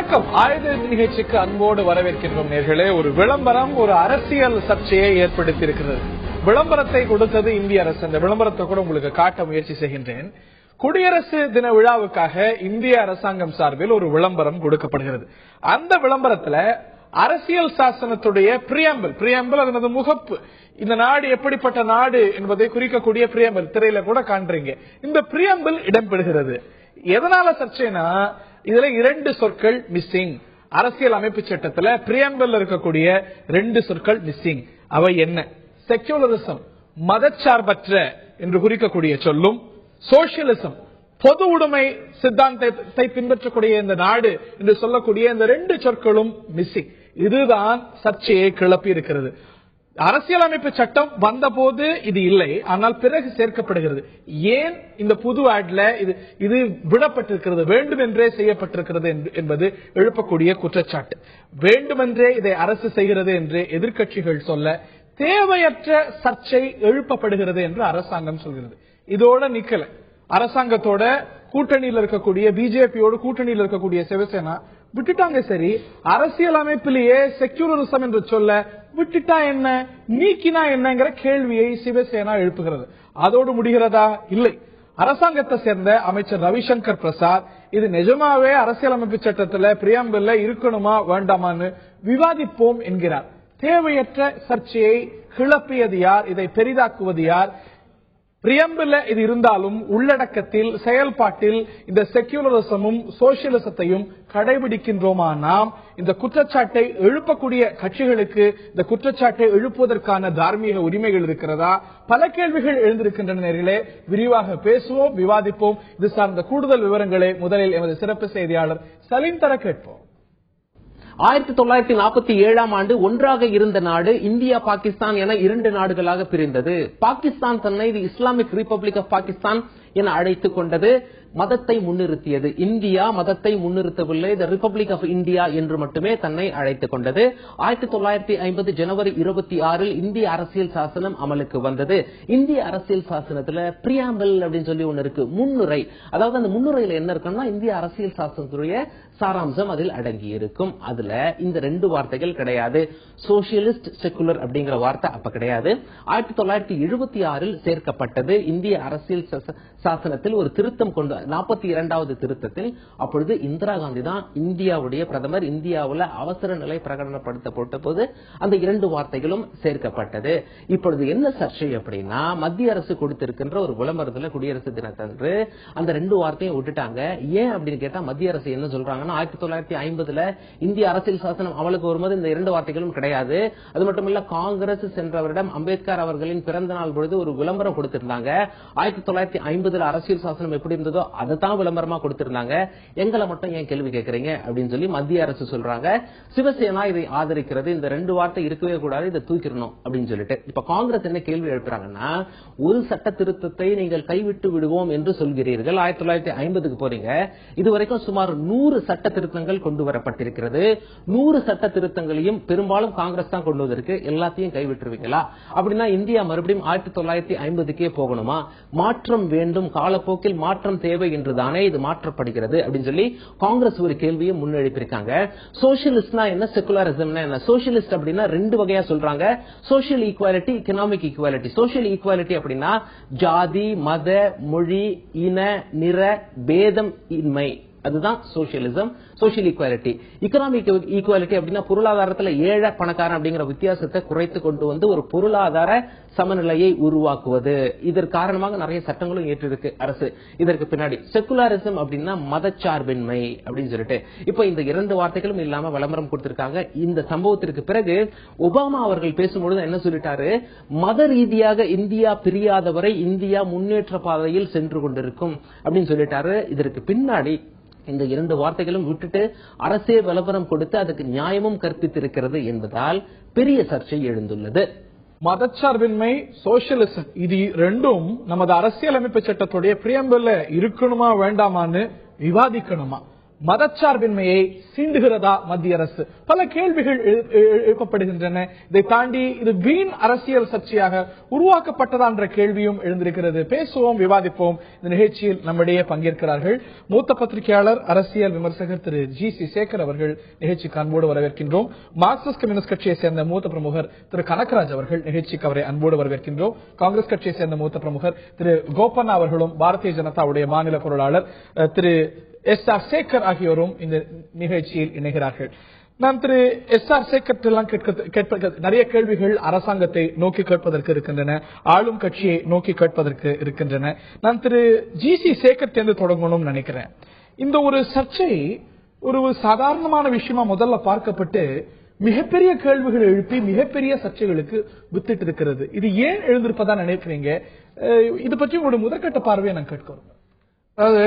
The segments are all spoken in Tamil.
வணக்கம். ஆயுத நிகழ்ச்சிக்கு அன்போடு வரவேற்கின்றோம் நேர்களே. ஒரு விளம்பரம் ஒரு அரசியல் சர்ச்சையை ஏற்படுத்தி இருக்கிறது. விளம்பரத்தை கொடுத்தது இந்திய அரசு. அந்த விளம்பரத்தை கூட உங்களுக்கு காட்ட முயற்சி செய்கின்றேன். குடியரசு தின விழாவுக்காக இந்திய அரசாங்கம் சார்பில் ஒரு விளம்பரம் கொடுக்கப்படுகிறது. அந்த விளம்பரத்துல அரசியல் சாசனத்துடைய பிரியாம்பிள் அதனது முகப்பு, இந்த நாடு எப்படிப்பட்ட நாடு என்பதை குறிக்கக்கூடிய பிரியாம்பிள் திரையில கூட காண்றீங்க. இந்த பிரியாம்பிள் இடம்பெறுகிறது. எதனால சர்ச்சைனா, இதுல 2 சொற்கள் மிஸ்ஸிங். அரசியல் அமைப்பு சட்டத்துல பிரியாம்பிள் இருக்கக்கூடிய 2 சொற்கள் மிஸ்ஸிங். அவை என்ன? செக்யூலரிசம், மதச்சார்பற்ற என்று குறிக்கக்கூடிய சொல்லும், சோசியலிசம், பொது உடைமை சித்தாந்தத்தை பின்பற்றக்கூடிய இந்த நாடு என்று சொல்லக்கூடிய இந்த 2 சொற்களும் மிஸ்ஸிங். இதுதான் சர்ச்சையை கிளப்பி இருக்கிறது. அரசியலமைப்பு சட்டம் வந்த போது இது இல்லை, ஆனால் பிறகு சேர்க்கப்படுகிறது. ஏன் இந்த புது ஆட்ல இது விடப்பட்டிருக்கிறது, வேண்டுமென்றே செய்யப்பட்டிருக்கிறது என்பது எழுப்பக்கூடிய குற்றச்சாட்டு. வேண்டுமென்றே இதை அரசு செய்கிறது என்று எதிர்க்கட்சிகள் சொல்ல, தேவையற்ற சர்ச்சை எழுப்பப்படுகிறது என்று அரசாங்கம் சொல்கிறது. இதோட நிக்கல. அரசாங்கத்தோட கூட்டணியில் இருக்கக்கூடிய பிஜேபியோடு கூட்டணியில் இருக்கக்கூடிய சிவசேனா விட்டுட்டாங்க. சரி, அரசியல் அமைப்பிலேயே செக்யூலரிசம் என்று சொல்ல விட்டுட்டா என்ன, நீக்கினா என்னங்கிற கேள்வியை சிவசேனா எழுப்புகிறது. அதோடு முடிகிறதா? இல்லை. அரசாங்கத்தை சேர்ந்த அமைச்சர் ரவிசங்கர் பிரசாத் இது நிஜமாவே அரசியலமைப்பு சட்டத்துல பிரியாம்பிள்ல இருக்கணுமா வேண்டாமான்னு விவாதிப்போம் என்கிறார். தேவையற்ற சர்ச்சையை கிளப்பியது யார்? இதை பெரிதாக்குவது யார்? பிரியாம்பிள்ல இது இருந்தாலும் உள்ளடக்கத்தில், செயல்பாட்டில் இந்த செக்யூலரிசமும் சோசியலிசத்தையும் கடைபிடிக்கின்றோமா நாம்? இந்த குற்றச்சாட்டை எழுப்பக்கூடிய கட்சிகளுக்கு இந்த குற்றச்சாட்டை எழுப்புவதற்கான தார்மீக உரிமைகள் இருக்கிறதா? பல கேள்விகள் எழுந்திருக்கின்றன. நேர்களே, விரிவாக பேசுவோம், விவாதிப்போம். இது சார்ந்த கூடுதல் விவரங்களை முதலில் எமது சிறப்பு செய்தியாளர் சலீம் தர கேட்போம். 1947ஆம் ஆண்டு ஒன்றாக இருந்த நாடு இந்தியா பாகிஸ்தான் என 2 நாடுகளாக பிரிந்தது. பாகிஸ்தான் தன்னை இஸ்லாமிக் ரிபப்ளிக் ஆஃப் பாகிஸ்தான் என அழைத்துக் கொண்டது. மதத்தை முன்னிறுத்தியது. இந்தியா மதத்தை முன்னிறுத்தவில்லை. தி ரிபப்ளிக் ஆஃப் இந்தியா என்று மட்டுமே தன்னை அழைத்துக் கொண்டது. 1950 ஜனவரி 26 இந்திய அரசியல் சாசனம் அமலுக்கு வந்தது. இந்திய அரசியல் சாசனத்துல பிரியாம்பிள் அப்படின்னு சொல்லி ஒன்னு இருக்கு, முன்னுரை. அதாவது அந்த முன்னுரையில என்ன இருக்குன்னா, இந்திய அரசியல் சாசனத்துடைய சாராம்சம் அதில் அடங்கி இருக்கும். அதுல இந்த 2 வார்த்தைகள் கிடையாது. சோசியலிஸ்ட், செக்குலர் அப்படிங்கிற வார்த்தை அப்ப கிடையாது. 1976 சேர்க்கப்பட்டது. இந்திய அரசியல் சாசனத்தில் ஒரு திருத்தம் கொண்டு 42வது திருத்தத்தில் அப்பொழுது இந்திரா காந்தி தான் இந்தியாவுடைய பிரதமர். இந்தியாவில் அவசர நிலை பிரகடனப்படுத்தப்பட்ட போது அந்த 2 வார்த்தைகளும் சேர்க்கப்பட்டது. இப்பொழுது என்ன சர்ச்சை அப்படின்னா, மத்திய அரசு கொடுத்திருக்கின்ற ஒரு விளம்பரத்தில் குடியரசு தினத்தன்று அந்த 2 வார்த்தையும் விட்டுட்டாங்க. ஏன் அப்படின்னு கேட்டா, மத்திய அரசு என்ன சொல்றாங்கன்னா, 1950 இந்திய அரசியல் சாசனம் அமலுக்கு வரும்போது இந்த 2 வார்த்தைகளும் கிடையாது. அது மட்டுமல்ல, காங்கிரஸ் சென்ற வருடம் அம்பேத்கர் அவர்களின் பிறந்த நாள் பொழுது ஒரு விளம்பரம் கொடுத்திருந்தாங்க. 1950 அரசியல் சாசனம் எப்படி இருந்ததோ அதைத்தான் விளம்பரமா கொடுத்திருந்தாங்க. எங்களை மட்டும் ஏன் கேள்வி கேட்கறீங்க அப்படின்னு சொல்லி மத்திய அரசு சொல்றாங்க. சிவசேனா இதை ஆதரிக்கிறது. இந்த 2 வார்த்தை இருக்கவே கூடாது, இதை தூக்கிடணும் அப்படின்னு சொல்லிட்டு. இப்ப காங்கிரஸ் என்ன கேள்வி எழுப்புறாங்கன்னா, ஒரு சட்ட திருத்தத்தை நீங்கள் கைவிட்டு விடுவோம் என்று சொல்கிறீர்கள். 1950க்கு போறீங்க. இதுவரைக்கும் சுமார் 100 சட்ட திருத்தங்கள் கொண்டு வரப்பட்டிருக்கிறது. 100 சட்ட திருத்தங்களையும் பெரும்பாலும் காங்கிரஸ் தான் கொண்டு வந்திருக்கு. எல்லாத்தையும் கைவிட்டுருவீங்களா? அப்படின்னா இந்தியா மறுபடியும் 1950க்கே போகணுமா? மாற்றம் வேண்டும், காலப்போக்கில் மாற்றம் தேவை என்றுதானே இது மாற்றப்படுகிறது அப்படின்னு சொல்லி காங்கிரஸ் ஒரு கேள்வியை முன்னெடுப்பிருக்காங்க. சோசியலிஸ்ட்னா என்ன, செகுலரிசம்னா என்ன? சோசியலிஸ்ட் அப்படின்னா 2 வகையா சொல்றாங்க. Social equality, economic equality. Social equality அப்படின்னா ஜாதி, மத, மொழி, இன, நிற பேதம் இன்மை, அதுதான் socialism, social equality. Economic equality அப்படின்னா பொருளாதாரத்தில் ஏழை பணக்காரன் அப்படிங்கிற வித்தியாசத்தை குறைத்து கொண்டு வந்து ஒரு பொருளாதார சமநிலையை உருவாக்குவது. இதற்கு காரணமாக நிறைய சட்டங்களும் ஏற்றிருக்கு அரசு. இதற்கு பின்னாடி செகுலரிசம் அப்படின்னா மதச்சார்பின்மை அப்படின்னு சொல்லிட்டு இப்ப இந்த 2 வார்த்தைகளும் இல்லாம விளம்பரம் கொடுத்திருக்காங்க. இந்த சம்பவத்திற்கு பிறகு ஒபாமா அவர்கள் பேசும்பொழுது என்ன சொல்லிட்டாரு, மத ரீதியாக இந்தியா பிரியாதவரை இந்தியா முன்னேற்ற பாதையில் சென்று கொண்டிருக்கும் அப்படின்னு சொல்லிட்டாரு. இதற்கு பின்னாடி இந்த 2 வார்த்தைகளும் விட்டுட்டு அரசே விளம்பரம் கொடுத்து அதுக்கு நியாயமும் கற்பித்திருக்கிறது என்பதால் பெரிய சர்ச்சை எழுந்துள்ளது. மதச்சார்பின்மை, சோசியலிசம், இது 2ம் நமது அரசியலமைப்பு சட்டத்துடைய பிரியாம்பிள்ல இருக்கணுமா வேண்டாமான்னு விவாதிக்கணுமா? மதச்சார்பின்மையை சீண்டுகிறதா மத்திய அரசு? பல கேள்விகள் எழுப்பப்படுகின்றன. இதை தாண்டி இது வீண் அரசியல் சர்ச்சையாக உருவாக்கப்பட்டதா என்ற கேள்வியும் எழுந்திருக்கிறது. பேசுவோம், விவாதிப்போம். இந்த நிகழ்ச்சியில் நம்மிடையே பங்கேற்கிறார்கள் மூத்த பத்திரிகையாளர், அரசியல் விமர்சகர் திரு ஜி.சி. சேகர் அவர்கள். நிகழ்ச்சிக்கு அன்போடு வரவேற்கின்றோம். மார்க்சிஸ்ட் கம்யூனிஸ்ட் கட்சியை சேர்ந்த மூத்த பிரமுகர் திரு கனகராஜ் அவர்கள். நிகழ்ச்சிக்கு அவரை அன்போடு வரவேற்கின்றோம். காங்கிரஸ் கட்சியை சேர்ந்த மூத்த பிரமுகர் திரு கோபண்ணா அவர்களும், பாரதிய ஜனதாவுடைய மாநில பொருளாளர் திரு எஸ்.ஆர். சேகர் ஆகியோரும் இந்த நிகழ்ச்சியில் இணைகிறார்கள். நான் திரு எஸ்.ஆர். சேகர் நிறைய கேள்விகள் அரசாங்கத்தை நோக்கி கேட்பதற்கு இருக்கின்றன, ஆளும் கட்சியை நோக்கி கேட்பதற்கு இருக்கின்றன. நான் திரு ஜி.சி. சேகர் தொடங்கணும்னு நினைக்கிறேன். இந்த ஒரு சர்ச்சை ஒரு சாதாரணமான விஷயமா முதல்ல பார்க்கப்பட்டு மிகப்பெரிய கேள்விகள் எழுப்பி மிகப்பெரிய சர்ச்சைகளுக்கு வித்திட்டு இருக்கிறது. இது ஏன் எழுந்திருப்பதா நினைக்கிறீங்க? இது பற்றி உங்களுடைய முதற்கட்ட பார்வையை நான் கேட்கிறோம். அதாவது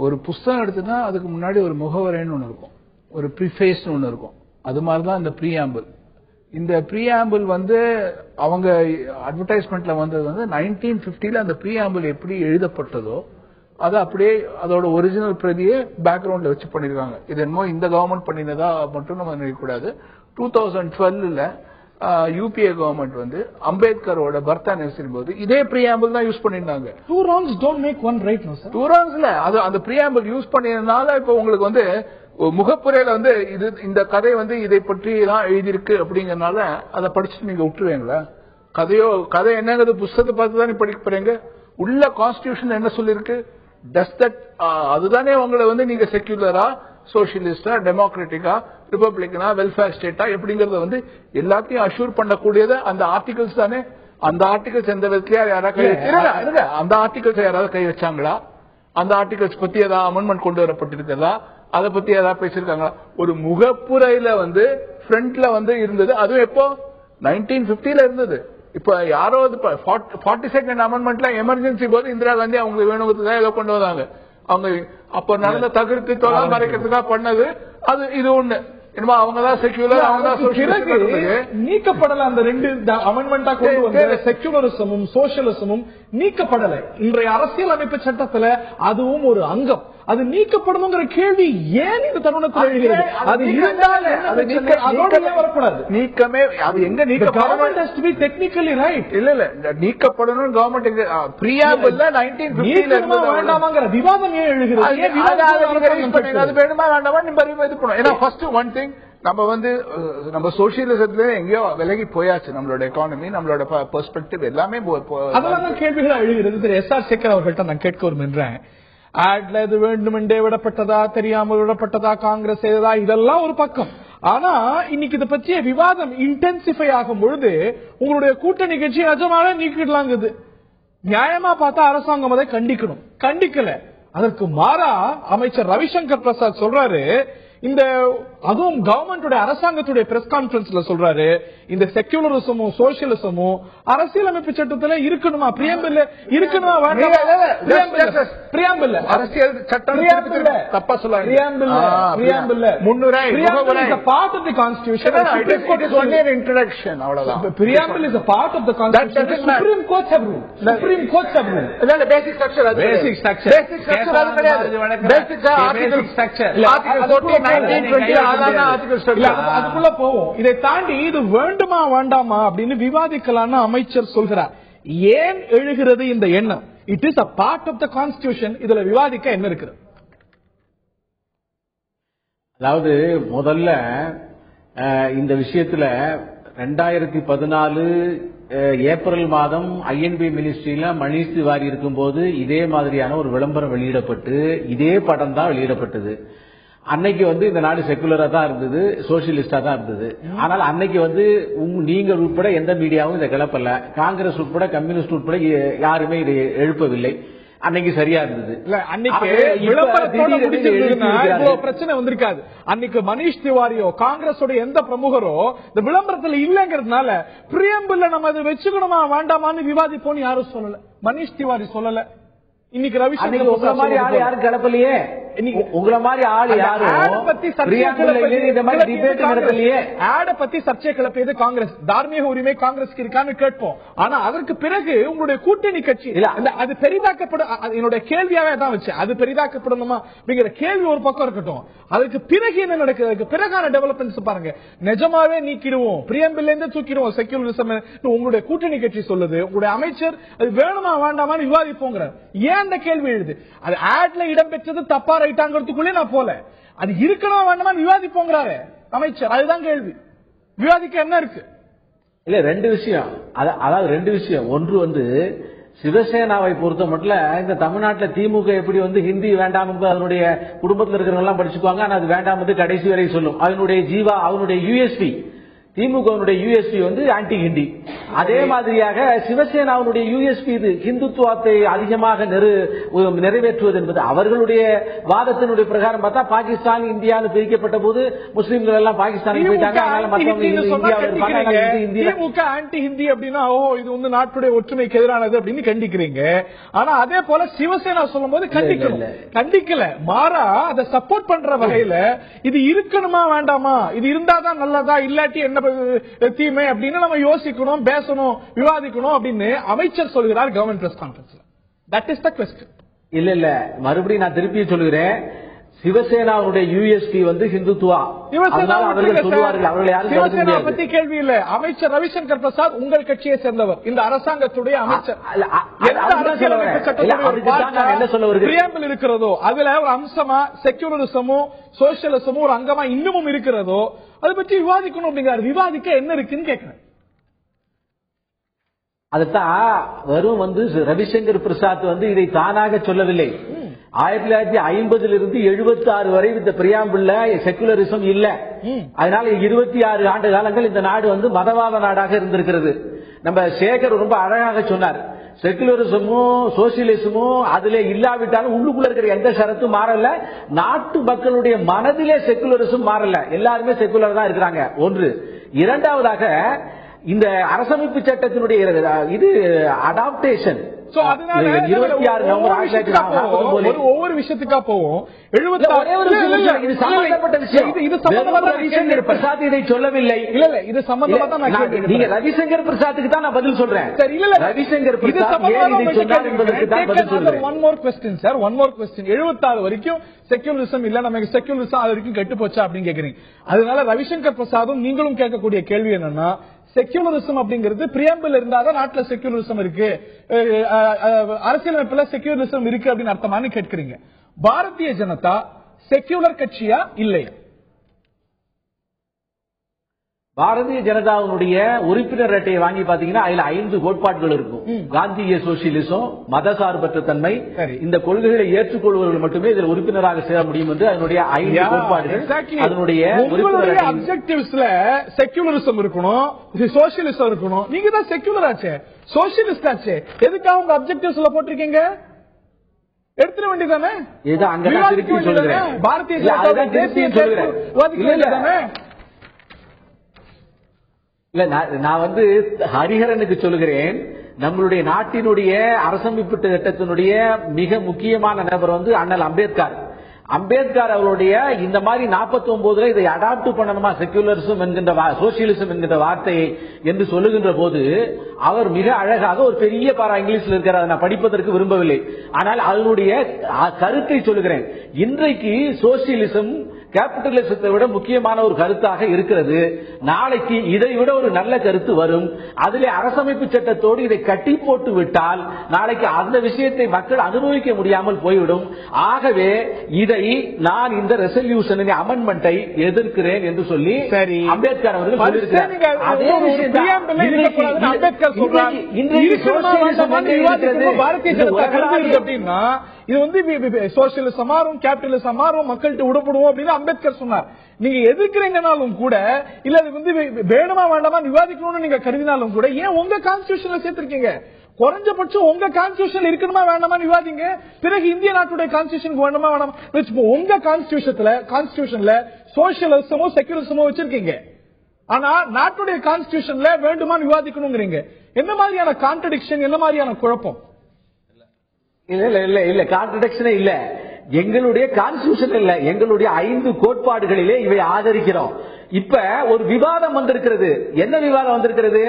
ஒரு புஸ்தகம் எடுத்துன்னா அதுக்கு முன்னாடி ஒரு முகவரைன்னு ஒன்று இருக்கும், ஒரு ப்ரீஃபேஸ்னு ஒன்று இருக்கும். அது மாதிரிதான் இந்த ப்ரீஆம்பிள். இந்த ப்ரீஆம்பிள் அவங்க அட்வர்டைஸ்மெண்ட்ல வந்தது 1950 அந்த ப்ரீஆம்பிள் எப்படி எழுதப்பட்டதோ அது அப்படியே அதோட ஒரிஜினல் பிரதியை பேக்ரவுண்ட்ல வச்சு பண்ணிருக்காங்க. இது என்னமோ இந்த கவர்மெண்ட் பண்ணினதா மட்டும் நம்ம நினைக்கக்கூடாது. 2012 யூபிஏ கவர்மெண்ட் அம்பேத்கரோட பர்த் அனிவர்சரி போது இதே ப்ரீஆம்பிள் தான் யூஸ் பண்ணிருந்தாங்க. Two wrongs don't make one right, no sir. Two wrongs இல்ல, அது அந்த ப்ரீஆம்பிள் யூஸ் பண்ணியதுனால இப்ப உங்களுக்கு முகப்புரையில இது இந்த கதை இதை பற்றி தான் எழுதியிருக்கு அப்படிங்கறதுனால அதை படிச்சுட்டு நீங்க விட்டுருவீங்களா? கதை என்னங்கிறது புத்தகத்தை பார்த்து தான் படிக்க போறீங்க. உள்ள கான்ஸ்டிடியூஷன் என்ன சொல்லிருக்கு? அதுதானே உங்களை நீங்க செக்யூலரா, சோசியலிஸ்டா, டெமோக்ராட்டிக்கா, ரிபப்ளிகனா, வெல்ஃபேர் ஸ்டேட்டா எப்படிங்கறத எல்லாத்தையும் அஷ்யூர் பண்ணக்கூடியது அந்த ஆர்டிகல்ஸ் தானே. அந்த ஆர்டிகல்ஸ் எந்த விதத்திலயா யாராவது கை வச்சாங்க? அந்த ஆர்டிகல்ஸ் யாராவது கை வச்சாங்களா? அந்த ஆர்டிகல்ஸ் பத்தி ஏதாவது அமெண்ட்மெண்ட் கொண்டு வரப்பட்டிருக்கிறதா? அதை பத்தி ஏதாவது பேசிருக்காங்களா? ஒரு முகப்புரையில ஃப்ரண்ட்ல இருந்தது. அதுவும் எப்போ 1950 இருந்தது. இப்ப யாரோ 42nd அமெண்ட்மெண்ட்ல எமர்ஜென்சி போது இந்திரா காந்தி அவங்களுக்கு வேணுங்கிறதுக்காக ஏதோ கொண்டு வந்தாங்க. அவங்க அப்ப நடந்த தகுதி தொலை மறைக்கிறதுக்காக பண்ணது அது. இது ஒண்ணு என்னமா அவங்கதான் செக்யூலர், அவங்கதான் நீக்கப்படல. அந்த ரெண்டு அமெண்ட்மெண்டா கொண்டு வந்த செக்யூலரிசமும் சோசியலிசமும் நீக்கப்படல. இன்றைய அரசியல் அமைப்பு சட்டத்துல அதுவும் ஒரு அங்கம். அது நீக்கப்படணுங்கிற கேள்வி ஏன் இந்த தருணத்தில் எழுகிறது? அது இருந்தால் வரக்கூடாது. நீக்கமே அது எங்க நீக்கப்படணும்? டெக்னிக்கலி ரைட் இல்ல நீக்கப்படணும். கவர்மெண்ட் ப்ரீஆம்பிள்ல 1950 வேண்டாமாங்கிற விவாதம் ஏன் எழுகிறது? அது வேணுமா வேண்டாமா நம்ம இது பண்ணுவோம். ஏன்னா ஃபர்ஸ்ட் ஒன் திங், நம்ம சோசியலிசத்துல எங்கேயோ விலகி போயாச்சு. நம்மளோட எக்கானமி, நம்மளோட பெர்ஸ்பெக்டிவ் எல்லாமே அதெல்லாம் கேள்விகள் எழுகிறது. திரு எஸ்.ஆர். சேகர் அவர்கள்ட்ட நான் கேட்க விரும்புகிறேன். ஆட்ல இது வேண்டுமென்றே விடப்பட்டதா, தெரியாமல் விடப்பட்டதா, காங்கிரஸ் செய்ததா, இதெல்லாம் ஒரு பக்கம். ஆனா இன்னைக்கு இதை பற்றிய விவாதம் இன்டென்சிஃபை ஆகும் பொழுது உங்களுடைய கூட்டணி கட்சி நிஜமாக நீக்கிடலாங்குது. நியாயமா பார்த்தா அரசாங்கம் அதை கண்டிக்கணும், கண்டிக்கல. அதற்கு மாறா அமைச்சர் ரவிசங்கர் பிரசாத் சொல்றாரு, இந்த அதுவும் கவர்மெண்ட் அரசாங்கத்துடைய பிரஸ் கான்பரன்ஸ்ல சொல்றாரு, இந்த செக்யூலரிசமும் சோசியலிசமும் அரசியலமைப்பு சட்டத்துல இருக்கணுமா? பிரியாம்பிள் இருக்கணுமா? பிரியாம்பிள் அரசியல் சட்டம் தப்பா சொல்லுவாங்க. Part of the constitution introduction, அவ்வளவுதான். Preamble is a part of the constitution. Supreme courts have ruled. Supreme courts have ruled. இல்ல பேசிக் ஸ்ட்ரக்சர் அது. பேசிக் ஸ்ட்ரக்சர் அது கிடையாது. பேசிக் ஆர்டிகல் ஸ்ட்ரக்சர் ஆர்டிகல் 1920 அதுக்குள்ள போவோம். இதை தாண்டி இது வேண்டுமா வேண்டாமா அப்படின்னு விவாதிக்கலாம்னு அமைச்சர் சொல்கிறார். ஏன் எழுகிறது இந்த எண்ணம்? It is a part of the constitution. இதுல விவாதிக்க என்ன இருக்கிறது? அதாவது முதல்ல இந்த விஷயத்துல 2014 ஏப்ரல் மாதம் ஐஎன்பி மினிஸ்ட்ரியில மணீஷ் திவாரி இருக்கும்போது இதே மாதிரியான ஒரு விளம்பரம் வெளியிடப்பட்டு இதே படம் தான் வெளியிடப்பட்டது. அன்னைக்கு இந்த நாடு செக்குலரா தான் இருந்தது, சோசியலிஸ்டா தான் இருந்தது. ஆனால் அன்னைக்கு நீங்கள் உட்பட எந்த மீடியாவும் இதை கிளப்பல, காங்கிரஸ் உட்பட கம்யூனிஸ்ட் உட்பட யாருமே இதை எழுப்பவில்லை. அன்னைக்கு சரியா இருந்தது. அன்னைக்கு பிரச்சனை வந்திருக்காது. அன்னைக்கு மணீஷ் திவாரியோ காங்கிரஸோட எந்த பிரமுகரோ இந்த விளம்பரத்துல இல்லங்கிறதுனால பிரியம்பிள் நம்ம அதை வச்சுக்கணுமா வேண்டாமான்னு விவாதிப்போம் யாரும் சொல்லல. மணீஷ் திவாரி சொல்லல. இன்னைக்கு ரவிசங்கர் யாரும் கிளப்பலையே. உங்களை மாதிரி ஆள் யாரும் பத்தி சர்ச்சை கிளப்பியது காங்கிரஸ். தார்மீக உரிமை காங்கிரஸ்க்கு இருக்கான்னு கேட்போம். ஆனா அதற்கு பிறகு உங்களுடைய கூட்டணி கட்சி அது பெரிதாக்கப்படும். என்னுடைய கேள்வியாவே தான் வச்சு அது பெரிதாக்கப்படணுமா அப்படிங்கிற கேள்வி ஒரு பக்கம் இருக்கட்டும். அதுக்கு பிறகு என்ன நடக்குது, அதுக்கு பிறகான டெவலப்மெண்ட்ஸ் பாருங்க. நிஜமாவே நீக்கிடுவோம், பிரியம்பில் இருந்து தூக்கிடுவோம் செக்யூலரிசம் உங்களுடைய கூட்டணி கட்சி சொல்லுது. உங்களுடைய அமைச்சர் அது வேணுமா வேண்டாமான்னு விவாதிப்போங்கிற ஏன் அந்த கேள்வி எழுது? அது ஆட்ல இடம்பெற்றது தப்பா ரைட்டாங்கிறதுக்குள்ளே நான் போல, அது இருக்கணுமா வேண்டாமான்னு விவாதிப்போங்கிறாரு அமைச்சர். அதுதான் கேள்வி. விவாதிக்க என்ன இருக்கு? இல்ல ரெண்டு விஷயம், அதாவது ரெண்டு விஷயம். ஒன்று சிவசேனாவை பொறுத்த மட்டும் இந்த தமிழ்நாட்டில் திமுக எப்படி ஹிந்தி வேண்டாம் அதனுடைய குடும்பத்தில் இருக்கிறவங்க எல்லாம் படிச்சுக்குவாங்க, ஆனா அது வேண்டாம் கடைசி வரை சொல்லும். அதனுடைய ஜீவா அவனுடைய யூஎஸ்பி திமுக யூஎஸ்பி ஆன்டி ஹிந்தி. அதே மாதிரியாக சிவசேனாவுடைய யூஎஸ்பி இது ஹிந்துத்துவத்தை அதிகமாக நிறைவேற்றுவது என்பது அவர்களுடைய வாதத்தினுடைய பிரகாரம் பார்த்தா பாகிஸ்தான் இந்தியான்னு பிரிக்கப்பட்ட போது முஸ்லீம்கள் எல்லாம் பாகிஸ்தானுக்கு போயிட்டாங்க. திமுக ஆன்டி ஹிந்தி அப்படின்னா இது நாட்டுடைய ஒற்றுமைக்கு எதிரானது அப்படின்னு கண்டிக்கிறீங்க. ஆனா அதே போல சிவசேனா சொல்லும் போது கண்டிக்கல, மாறா அதை சப்போர்ட் பண்ற வகையில இது இருக்கணுமா வேண்டாமா, இது இருந்தாதான் நல்லதா இல்லாட்டி என்ன தீமை அப்படின்னு நம்ம யோசிக்கணும், பேசணும், விவாதிக்கணும் அப்படின்னு அமைச்சர் சொல்கிறார் கவர்மெண்ட் பிரஸ் கான்ஃபரன்ஸ்ல. That is the question. இல்ல மறுபடியும் நான் திருப்பி சொல்லுகிறேன். சிவசேனாவுடைய யூஎஸ்பி ஹிந்துத்துவா. அவர்கள் சொல்லுவார்கள், அவர்கள் யாரும் சிவசேனா பத்தி கேள்வி இல்ல. அமைச்சர் ரவிசங்கர் பிரசாத் உங்கள் கட்சியை சேர்ந்தவர், இந்த அரசாங்கத்துடைய அமைச்சர். என்ன சொல்ல வருகிறேன் இருக்கிறதோ அதுல ஒரு அம்சமா செக்யூலரிசமும் சோசியலிசமும் ஒரு அங்கமா இன்னமும் இருக்கிறதோ அதை பற்றி விவாதிக்கணும் அப்படிங்கிறார். விவாதிக்க என்ன இருக்குன்னு கேட்கிறேன். அதுதான் வரும் ரவிசங்கர் பிரசாத் இதை தானாக சொல்லவில்லை. 1950 76 வரை இந்த பிரியாம்பிள்ல செகுலரிசம் இல்ல. அதனால 26 ஆண்டு காலங்கள் இந்த நாடு மதவாத நாடாக இருந்திருக்கிறது. நம்ம சேகர் ரொம்ப அழகாக சொன்னார். செகுலரிசமும் சோசியலிசமும் அதுல இல்லாவிட்டாலும் உள்ளுக்குள்ள இருக்கிற எந்த ஷரத்தும் மாறல. நாட்டு மக்களுடைய மனதிலே செகுலரிசம் மாறல. எல்லாருமே செகுலர் தான் இருக்கிறாங்க. ஒன்று. இரண்டாவதாக இந்த அரசமைப்பு சட்டத்தினுடைய இது அடாப்டேஷன் ஒவ்வொரு விஷயத்துக்கா போவோம். இது சம்பந்தப்பட்ட விஷயம். ரவிசங்கர் பிரசாத் இதை சொல்லவில்லை. இல்ல இது சம்பந்தமா தான் நீங்க ரவிசங்கர் பிரசாத்துக்கு தான் நான் பதில் சொல்றேன். ரவிசங்கர் பிரசாத் ஏன் இதை சொன்னார் என்பதற்கு தான் பதில் சொல்றேன். One more question sir, one more question. 76 வரைக்கும் செக்யூலரிசம் இல்ல, நமக்கு செக்யூலரிசம் அது வரைக்கும் கெட்டு போச்சா அப்படின்னு கேக்குறீங்க. அதனால ரவிசங்கர் பிரசாதும் நீங்களும் கேட்கக்கூடிய கேள்வி என்னன்னா, செக்யூலரிசம் அப்படிங்கிறது பிரியாம்பிள் இருந்தாதான் நாட்டுல செக்யூலரிசம் இருக்கு, அரசியலமைப்புல செக்யூலரிசம் இருக்கு அப்படின்னு அர்த்தமானு கேட்கிறீங்க. பாரதிய ஜனதா செக்யூலர் கட்சியா இல்லையா? பாரதிய ஜனதாவுடைய உறுப்பினர் அட்டையை வாங்கி பாத்தீங்கன்னா அதுல 5 கோட்பாடுகள் இருக்கும். காந்திய சோசியலிசம், மதசார்பற்ற தன்மை, இந்த கொள்கைகளை ஏற்றுக்கொள்வர்கள் மட்டுமே இதில் உறுப்பினராக சேர முடியும் என்று அதனுடைய 5 கோட்பாடுகள். அதனுடைய அப்ஜெக்டிவ்ஸ்ல செக்யூலரிசம் இருக்கணும், சோசியலிசம் இருக்கணும். நீங்க தான் செக்யூலர் ஆச்சே, சோசியலிஸ்ட் ஆச்சே, எதுக்காக உங்க அப்ஜெக்டிவ்ஸ்ல போட்டிருக்கீங்க? எடுத்துட வேண்டியதானே? பாரதிய ஜனதா தேசிய சொல்கிறேன். இல்ல நான் ஹரிஹரனுக்கு சொல்லுகிறேன். நம்மளுடைய நாட்டினுடைய அரசமைப்பு சட்டத்தினுடைய மிக முக்கியமான நபர் அண்ணல் அம்பேத்கர். அம்பேத்கர் அவருடைய இந்த மாதிரி 49 இதை அடாப்ட் பண்ணணுமா செக்யூலரிசம் என்கின்ற சோசியலிசம் என்கின்ற வார்த்தையை என்று சொல்லுகின்ற போது அவர் மிக அழகாக ஒரு பெரிய பாரா இங்கிலீஷ்ல இருக்கிறார், நான் படிப்பதற்கு விரும்பவில்லை. ஆனால் அதனுடைய கருத்தை சொல்லுகிறேன். இன்றைக்கு சோசியலிசம் கேபிட்டலிசத்தை விட முக்கியமான ஒரு கருத்தாக இருக்கிறது. நாளைக்கு இதை விட ஒரு நல்ல கருத்து வரும். அதிலே அரசமைப்பு சட்டத்தோடு இதை கட்டி போட்டு விட்டால் நாளைக்கு அந்த விஷயத்தை மக்கள் அனுபவிக்க முடியாமல் போய்விடும். ஆகவே இதை நான் இந்த ரெசல்யூஷன் அமெண்ட்மெண்டை எதிர்க்கிறேன் என்று சொல்லி அம்பேத்கர் அவர்கள் சொல்லியிருக்கிறார். அதே விஷயம் அப்படின்னா இது சோசியலிசம் மாறும், கேபிட்டலிசம் மாறும், மக்கள்கிட்ட விடப்படுவோம் அப்படின்னு அம்பேத்கர் சொன்னார். நீங்க எதிர்க்கிறீங்கனாலும் கூட, இல்ல அது வேணுமா வேண்டாமா விவாதிக்கணும்னு நீங்க கருதினாலும் கூட, ஏன் உங்க கான்ஸ்டிடியூஷன்ல சேர்த்திருக்கீங்க? குறைஞ்சபட்சம் உங்க கான்ஸ்டிடியூஷன் இருக்கணுமா வேண்டாமா விவாதிங்க. பிறகு இந்திய நாட்டுடைய கான்ஸ்டிடியூஷன் வேணுமா வேண்டாமா? உங்க கான்ஸ்டிடியூஷன்ல சோசியலிசமோ செக்யூலரிசமோ வச்சிருக்கீங்க. ஆனா நாட்டுடைய கான்ஸ்டிடியூஷன்ல வேண்டுமா விவாதிக்கணுங்கிறீங்க. என்ன மாதிரியான கான்ட்ரடிக்ஷன், என்ன மாதிரியான குழப்பம்? இல்ல கான்ட்ரடிக்ஷனே இல்ல. எங்களுடைய கான்ஸ்டிடியூஷன் இல்ல, எங்களுடைய 5 கோட்பாடுகளிலே இவை ஆதரிக்கிறோம். இப்ப ஒரு விவாதம் வந்திருக்கிறது. என்ன விவாதம் வந்திருக்கிறது?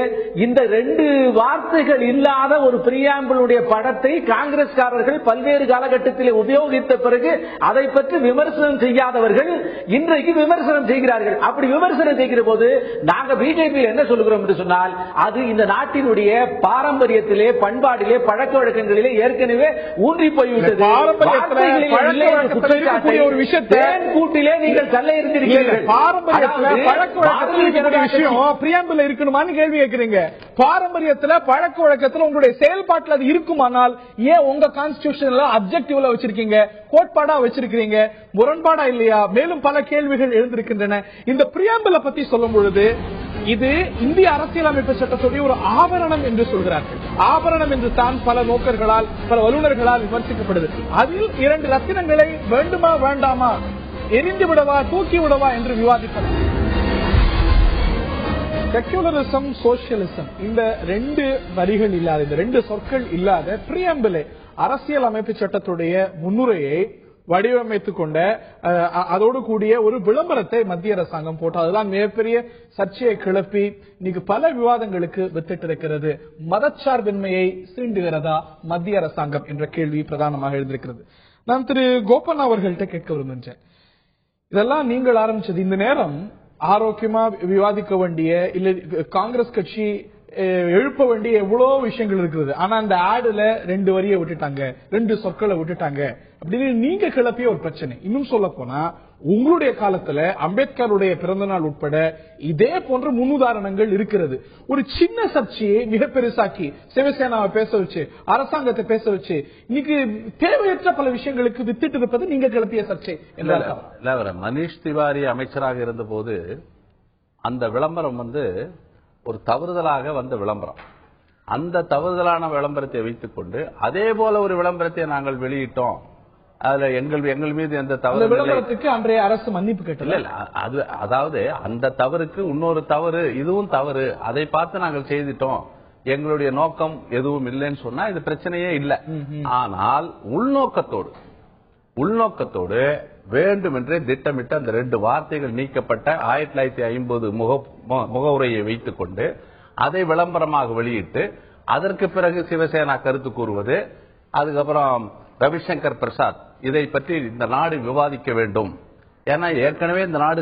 இந்த 2 வார்த்தைகள் இல்லாத ஒரு பிரியாம்பிளுடைய படத்தை காங்கிரஸ்காரர்கள் பல்வேறு காலகட்டத்தில் உபயோகித்த பிறகு அதை பற்றி விமர்சனம் செய்யாதவர்கள் இன்றைக்கு விமர்சனம் செய்கிறார்கள். அப்படி விமர்சனம் செய்கிற போது நாங்க பிஜேபியில் என்ன சொல்லுகிறோம் என்று சொன்னால், அது இந்த நாட்டினுடைய பாரம்பரியத்திலே, பண்பாடிலே, பழக்க வழக்கங்களிலே ஏற்கனவே ஊன்றி போய்விட்டது. ஒரு விஷயத்தை கூட்டிலே நீங்கள் தள்ள இருந்திருக்கிறீர்கள். பாரம்பரியத்தில் பழக்க வழக்கத்தில் விஷயம் பிரியாம்பிள் இருக்கணுமான்னு கேள்வி கேட்கிறீங்க. பாரம்பரியத்துல பழக்க வழக்கத்துல உங்களுடைய செயல்பாட்டில் அது இருக்குமானால் ஏன் உங்க கான்ஸ்டிடியூஷன்ல அப்ஜெக்டிவ்ல வச்சிருக்கீங்க, கோட்பாடா வச்சிருக்கீங்க, முரண்பாடா இல்லையா? மேலும் பல கேள்விகள் எழுந்திருக்கின்றன. இந்த பிரியாம்பிளை பத்தி சொல்லும் பொழுது இது இந்திய அரசியலமைப்பு சட்டத்துடைய ஒரு ஆபரணம் என்று சொல்கிறார்கள். ஆபரணம் என்று தான் பல நோக்கர்களால், பல வல்லுநர்களால் விமர்சிக்கப்படுது. அதில் 2 ரத்தினங்களை வேண்டுமா வேண்டாமா, எரிந்து விடவா தூக்கி விடவா என்று விவாதிப்பது. செக்யூலரிசம், சோசியலிசம், இந்த 2 வரிகள் இல்லாத, இந்த 2 சொற்கள் இல்லாத பிரியாம்பிளை, அரசியல் அமைப்பு சட்டத்துடைய முன்னுரையை வடிவமைத்துக் கொண்ட அதோடு கூடிய ஒரு விளம்பரத்தை மத்திய அரசாங்கம் போட்டு அதெல்லாம் மிகப்பெரிய சர்ச்சையை கிளப்பி இன்னைக்கு பல விவாதங்களுக்கு வித்திட்டிருக்கிறது. மதச்சார்பின்மையை சீண்டுகிறதா மத்திய அரசாங்கம் என்ற கேள்வி பிரதானமாக எழுந்திருக்கிறது. நான் திரு கோபன் அவர்கள்ட்ட கேட்க விரும்புகிறேன், இதெல்லாம் நீங்கள் ஆரம்பிச்சது. இந்த நேரம் ஆரோக்கியமா விவாதிக்க வேண்டிய, இல்ல காங்கிரஸ் கட்சி எழுப்ப வேண்டிய எவ்வளவு விஷயங்கள் இருக்குது. ஆனா அந்த ஆடுல 2 வரியை விட்டுட்டாங்க, 2 சொற்களை விட்டுட்டாங்க அப்படின்னு நீங்க கிளப்பிய ஒரு பிரச்சனை. இன்னும் சொல்ல போனா உங்களுடைய காலத்துல அம்பேத்கருடைய பிறந்த நாள் உட்பட இதே போன்ற முன்னுதாரணங்கள் இருக்கிறது. ஒரு சின்ன சர்ச்சையை மிக பெருசாக்கி சிவசேனாவை பேச வச்சு, அரசாங்கத்தை பேச வச்சு, இன்னைக்கு தேவையற்ற பல விஷயங்களுக்கு வித்திட்டு இருப்பது நீங்க கிளப்பிய சர்ச்சை. மனிஷ் திவாரி அமைச்சராக இருந்த போது அந்த விளம்பரம் ஒரு தவறுதலாக வந்த விளம்பரம். அந்த தவறுதலான விளம்பரத்தை வைத்துக் கொண்டு அதே போல ஒரு விளம்பரத்தை நாங்கள் வெளியிட்டோம். அதுல எங்கள் மீது எந்த தவறுக்கு அன்றைய அரசு மன்னிப்பு கேட்டது. அதாவது அந்த தவறுக்கு இன்னொரு தவறு, இதுவும் தவறு, அதை பார்த்து நாங்கள் செய்துட்டோம், எங்களுடைய நோக்கம் எதுவும் இல்லைன்னு சொன்னா இது பிரச்சனையே இல்லை. ஆனால் உள்நோக்கத்தோடு வேண்டுமென்றே திட்டமிட்டு அந்த 2 வார்த்தைகள் நீக்கப்பட்ட 1950 முகவுரையை வைத்துக் கொண்டு அதை விளம்பரமாக வெளியிட்டு அதற்கு பிறகு சிவசேனா கருத்து கூறுவது, அதுக்கப்புறம் ரவிசங்கர் பிரசாத் இதை பற்றி இந்த நாடு விவாதிக்க வேண்டும், ஏன்னா ஏற்கனவே இந்த நாடு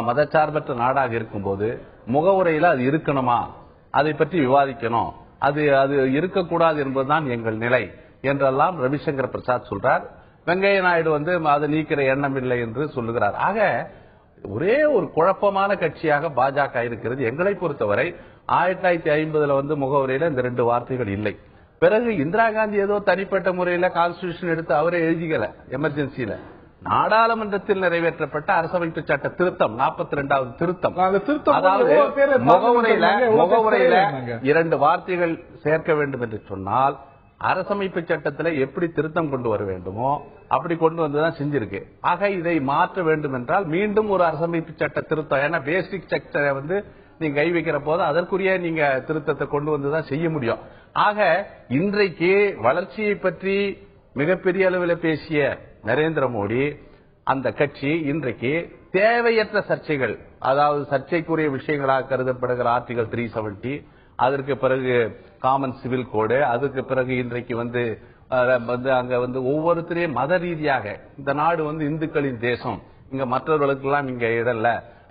மதச்சார்பற்ற நாடாக இருக்கும்போது முகவுரையில் அது இருக்கணுமா, அதை பற்றி விவாதிக்கணும், அது இருக்கக்கூடாது என்பதுதான் எங்கள் நிலை என்றெல்லாம் ரவிசங்கர் பிரசாத் சொல்றார். வெங்கைய நாயுடு அதை நீக்கிற எண்ணம் இல்லை என்று சொல்லுகிறார். ஆக ஒரே ஒரு குழப்பமான கட்சியாக பாஜக இருக்கிறது. எங்களை பொறுத்தவரை 1950 முகவுரையில இந்த 2 வார்த்தைகள் இல்லை. பிறகு இந்திரா காந்தி ஏதோ தனிப்பட்ட முறையில கான்ஸ்டிடியூஷன் எடுத்து அவரே எழுதிக்கல, எமர்ஜென்சியில நாடாளுமன்றத்தில் நிறைவேற்றப்பட்ட அரசமைப்பு சட்ட திருத்தம் 42வது திருத்தம், அதாவது முகவுரையில 2 வார்த்தைகள் சேர்க்க வேண்டும் என்று சொன்னால் அரசமைப்பு சட்டத்தில் எப்படி திருத்தம் கொண்டு வர வேண்டுமோ அப்படி கொண்டு வந்துதான் செஞ்சிருக்கு. ஆக இதை மாற்ற வேண்டும் என்றால் மீண்டும் ஒரு அரசமைப்பு சட்ட திருத்தம், ஏன்னா பேசிக் செக்டரை நீங்க கை வைக்கிற போது அதற்குரிய நீங்க திருத்தத்தை கொண்டு வந்துதான் செய்ய முடியும். ஆக இன்றைக்கு வளர்ச்சியை பற்றி மிகப்பெரிய அளவில் பேசிய நரேந்திர மோடி அந்த கட்சி இன்றைக்கு தேவையற்ற சர்ச்சைகள், அதாவது சர்ச்சைக்குரிய விஷயங்களாக கருதப்படுகிற ஆர்டிகல் 370, அதற்கு பிறகு காமன் சிவில் கோடு, அதுக்கு பிறகு இன்றைக்கு அங்க ஒவ்வொருத்தரையும் மத ரீதியாக இந்த நாடு இந்துக்களின் தேசம், இங்க மற்றவர்களுக்கு எல்லாம் இங்க இடல்ல,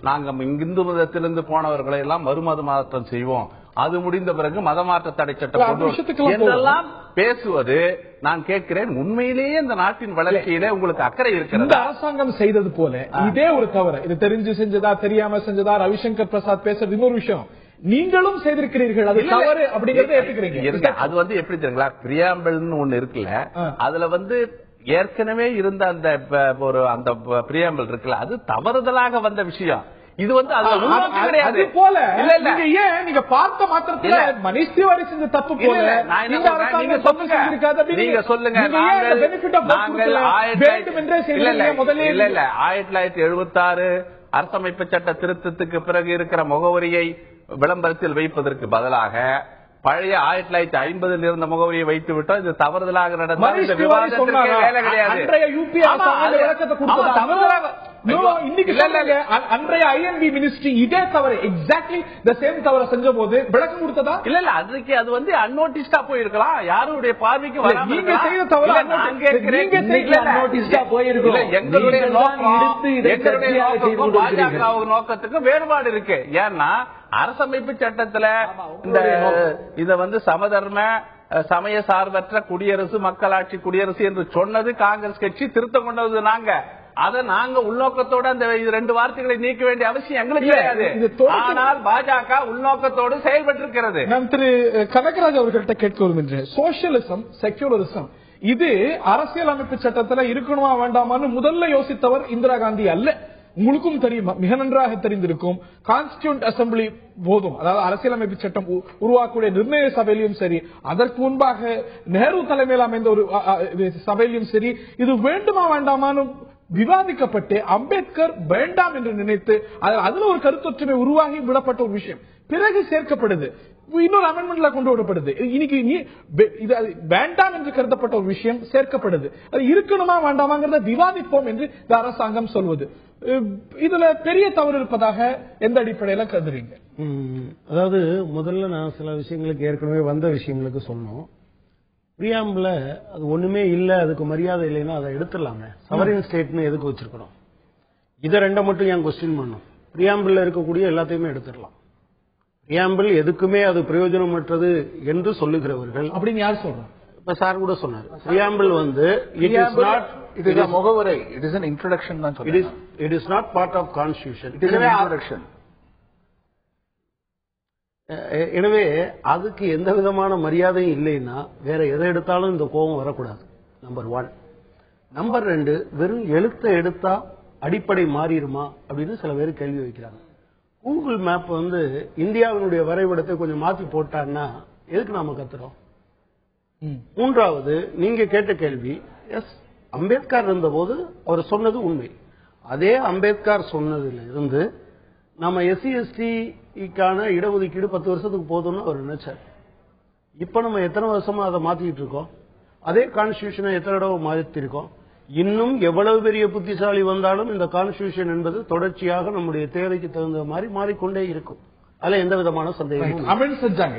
நாங்க இந்து மதத்திலிருந்து போனவர்களை எல்லாம் மறுமத மாற்றம் செய்வோம், அது முடிந்த பிறகு மதமாற்ற தடை சட்டம் என்றெல்லாம் பேசுவது, நான் கேட்கிறேன், உண்மையிலேயே இந்த நாட்டின் வளர்ச்சியிலே உங்களுக்கு அக்கறை இருக்கிறது? இந்த அரசாங்கம் செய்தது போல இதே ஒரு தவறு, இது தெரிஞ்சு செஞ்சதா தெரியாம செஞ்சதா, ரவிசங்கர் பிரசாத் பேசுறது இன்னொரு விஷயம், நீங்களும் செய்திருக்கிறீர்கள், அது தவறு அப்படிங்கறத ஏத்துக்கிறீங்க. அது எப்படி தெரியுங்களா, பிரியாம்பிள்னு ஒண்ணு இருக்குல்ல, அதுல ஏற்கனவே இருந்த அந்த பிரியாம்பிள் இருக்குல்ல, அது தவறுதலாக வந்த விஷயம். இது அது போல நீங்க பார்த்த மாத்திரத்துல மனிஷ் திவாரி செஞ்ச தப்பு போல நீங்க சொல்லுங்க. 1976 அரசமைப்பு சட்ட திருத்தத்துக்கு பிறகு இருக்கிற முகவரியை விளம்பரத்தில் வைப்பதற்கு பதிலாக பழைய 1950 இருந்த முகவரியை வைத்து விட்டோம். இது தவறுதலாக நடந்த விவாதத்திற்கு வேலை கிடையாது. அன்றைய ஐஎன்பி மினிஸ்ட்ரி இதே தவறு எக்ஸாக்ட்லி தி சேம் தவறு செஞ்ச போது விளக்கம் கொடுத்ததா? இல்ல அதுக்கு அது வந்து அன்நோட்டிஸ்டா போயிருக்கலாம், யாருடைய பார்வைக்கு வராம. நீங்க செய்த தவறு அன்நோட்டிஸ்டா போயிருக்கலாம். எங்களுடைய நோக்கத்துக்கு வேறுபாடு இருக்கு. ஏன்னா அரசமைப்பு சட்டத்துல இந்த இத வந்து சமதர்ம சமய சார்பற்ற குடியரசு மக்களாட்சி குடியரசு என்று சொன்னது காங்கிரஸ் கட்சி, திருத்தம் கொண்டது நாங்க. அதை நாங்க உள்நோக்கத்தோடு அந்த 2 வார்த்தைகளை நீக்க வேண்டிய அவசியம் எங்களுக்கு கிடையாது. ஆனால் பாஜக உள்நோக்கத்தோடு செயல்பட்டிருக்கிறது. நான் திரு கனகராஜ் அவர்கள்ட்ட கேட்க விரும்புகிறேன். சோசியலிசம் செக்யூலரிசம் இது அரசியலமைப்பு சட்டத்துல இருக்கணுமா வேண்டாமான்னு முதல்ல யோசித்தவர் இந்திரா காந்தி அல்ல. உங்களுக்கும் தெரியுமா, மிக நன்றாக தெரிந்திருக்கும். கான்ஸ்டிடியூண்ட் அசம்பிளி போதும், அதாவது அரசியலமைப்பு சட்டம் உருவாக்கக்கூடிய நிர்ணய சபையிலும் சரி, அதற்கு முன்பாக நேரு தலைமையில் அமைந்த ஒரு சபையிலும் சரி, இது வேண்டுமா வேண்டாமான்னு விவாதிக்கப்பட்டு அம்பேத்கர் வேண்டாம் என்று நினைத்து அதுல ஒரு கருத்தொற்றுமை உருவாகி விடப்பட்ட ஒரு விஷயம் பிறகு சேர்க்கப்படுது, இன்னொரு அமெண்ட்மெண்ட்ல கொண்டு வரப்படுது. இன்னைக்கு வேண்டாம் என்று கருதப்பட்ட ஒரு விஷயம் சேர்க்கப்படுது. அது இருக்கணுமா வேண்டாமாங்கிறத விவாதிப்போம் என்று இந்த அரசாங்கம் சொல்வது, இதுல பெரிய தவறு இருப்பதாக எந்த அடிப்படையில கருதுறீங்க? அதாவது முதல்ல நான் சில விஷயங்களுக்கு ஏற்கனவே வந்த விஷயங்களுக்கு சொன்னோம். பிரியாம்பிள் அது ஒண்ணுமே இல்ல, அதுக்கு மரியாதை இல்லைன்னா அதை எடுத்துடலாங்க. சவரின் ஸ்டேட்னு எதுக்கு வச்சிருக்கணும்? இதை ரெண்டை மட்டும் ஏன் கொஸ்டின் பண்ணும்? பிரியாம்பிள் இருக்கக்கூடிய எல்லாத்தையுமே எடுத்துடலாம். பிரியாம்பிள் எதுக்குமே அது பிரயோஜனமற்றது என்று சொல்லுகிறவர்கள் அப்படின்னு யார் சொல்றாங்க? இப்ப சார் கூட சொன்னார். பிரியாம்பிள் வந்து it is not, it is முகவரை, இட் இஸ் an introduction தான் சொல்றாங்க. It is not part of constitution. It is an introduction. எனவே அதுக்கு எந்த விதமான மரியாதையும் இல்லைன்னா வேற எதை எடுத்தாலும் இந்த கோபம் வரக்கூடாது. நம்பர் 1. நம்பர் 2, வெறும் எழுத்தை எடுத்தா அடிப்படை மாறிடுமா அப்படின்னு சில பேர் கேள்வி வைக்கிறாங்க. கூகுள் மேப் வந்து இந்தியாவினுடைய வரைபடத்தை கொஞ்சம் மாத்தி போட்டான்னா எதுக்கு நாம கத்துறோம்? 3வது, நீங்க கேட்ட கேள்வி, எஸ் அம்பேத்கர் இருந்த போது அவர் சொன்னது உண்மை. அதே அம்பேத்கர் சொன்னதுல இருந்து நம்ம எஸ்சி எஸ்டிக்கான இடஒதுக்கீடு 10 வருஷத்துக்கு போதும்னு அவர் நினைச்சார். இப்ப நம்ம எத்தனை வருஷமா அதை மாத்திட்டு இருக்கோம்? அதே கான்ஸ்டிடியூஷனை எத்தனை தடவை மாத்திருக்கோம்? இன்னும் எவ்வளவு பெரிய புத்திசாலி வந்தாலும் இந்த கான்ஸ்டிடியூஷன் என்பது தொடர்ச்சியாக நம்முடைய தேவைக்கு தகுந்த மாதிரி மாறிக்கொண்டே இருக்கும். அதுல எந்த விதமான சந்தேகமும். அமெண்ட் செஞ்சாங்க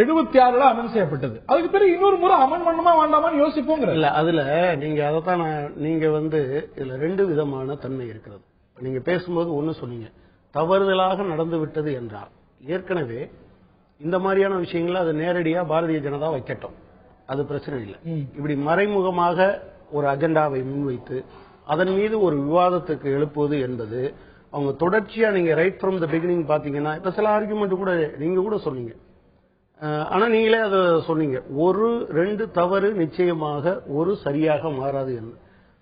76ல அமெண்ட் செய்யப்பட்டது. அதுக்கு பிறகு இன்னொரு முறை அமெண்ட் பண்ணுமா வேண்டாமான்னு யோசிப்போங்க. இல்ல அதுல நீங்க அதைத்தான் நீங்க வந்து இதுல 2 விதமான தன்மை இருக்கிறது. நீங்க பேசும்போது ஒண்ணு சொன்னீங்க, தவறுதலாக நடந்து விட்டது என்றால் ஏற்கனவே இந்த மாதிரியான விஷயங்களை அது நேரடியா பாரதிய ஜனதா வைக்கட்டும், அது பிரச்சனை இல்லை. இப்படி மறைமுகமாக ஒரு அஜெண்டாவை முன்வைத்து அதன் மீது ஒரு விவாதத்துக்கு எழுப்புவது என்பது அவங்க தொடர்ச்சியா நீங்க ரைட் ஃப்ரம் த பிகினிங் பாத்தீங்கன்னா, இப்ப சில ஆர்குமெண்ட் கூட நீங்க கூட சொன்னீங்க, ஆனா நீங்களே அதை சொன்னீங்க, 1-2 தவறு நிச்சயமாக ஒரு சரியாக மாறாது என்று.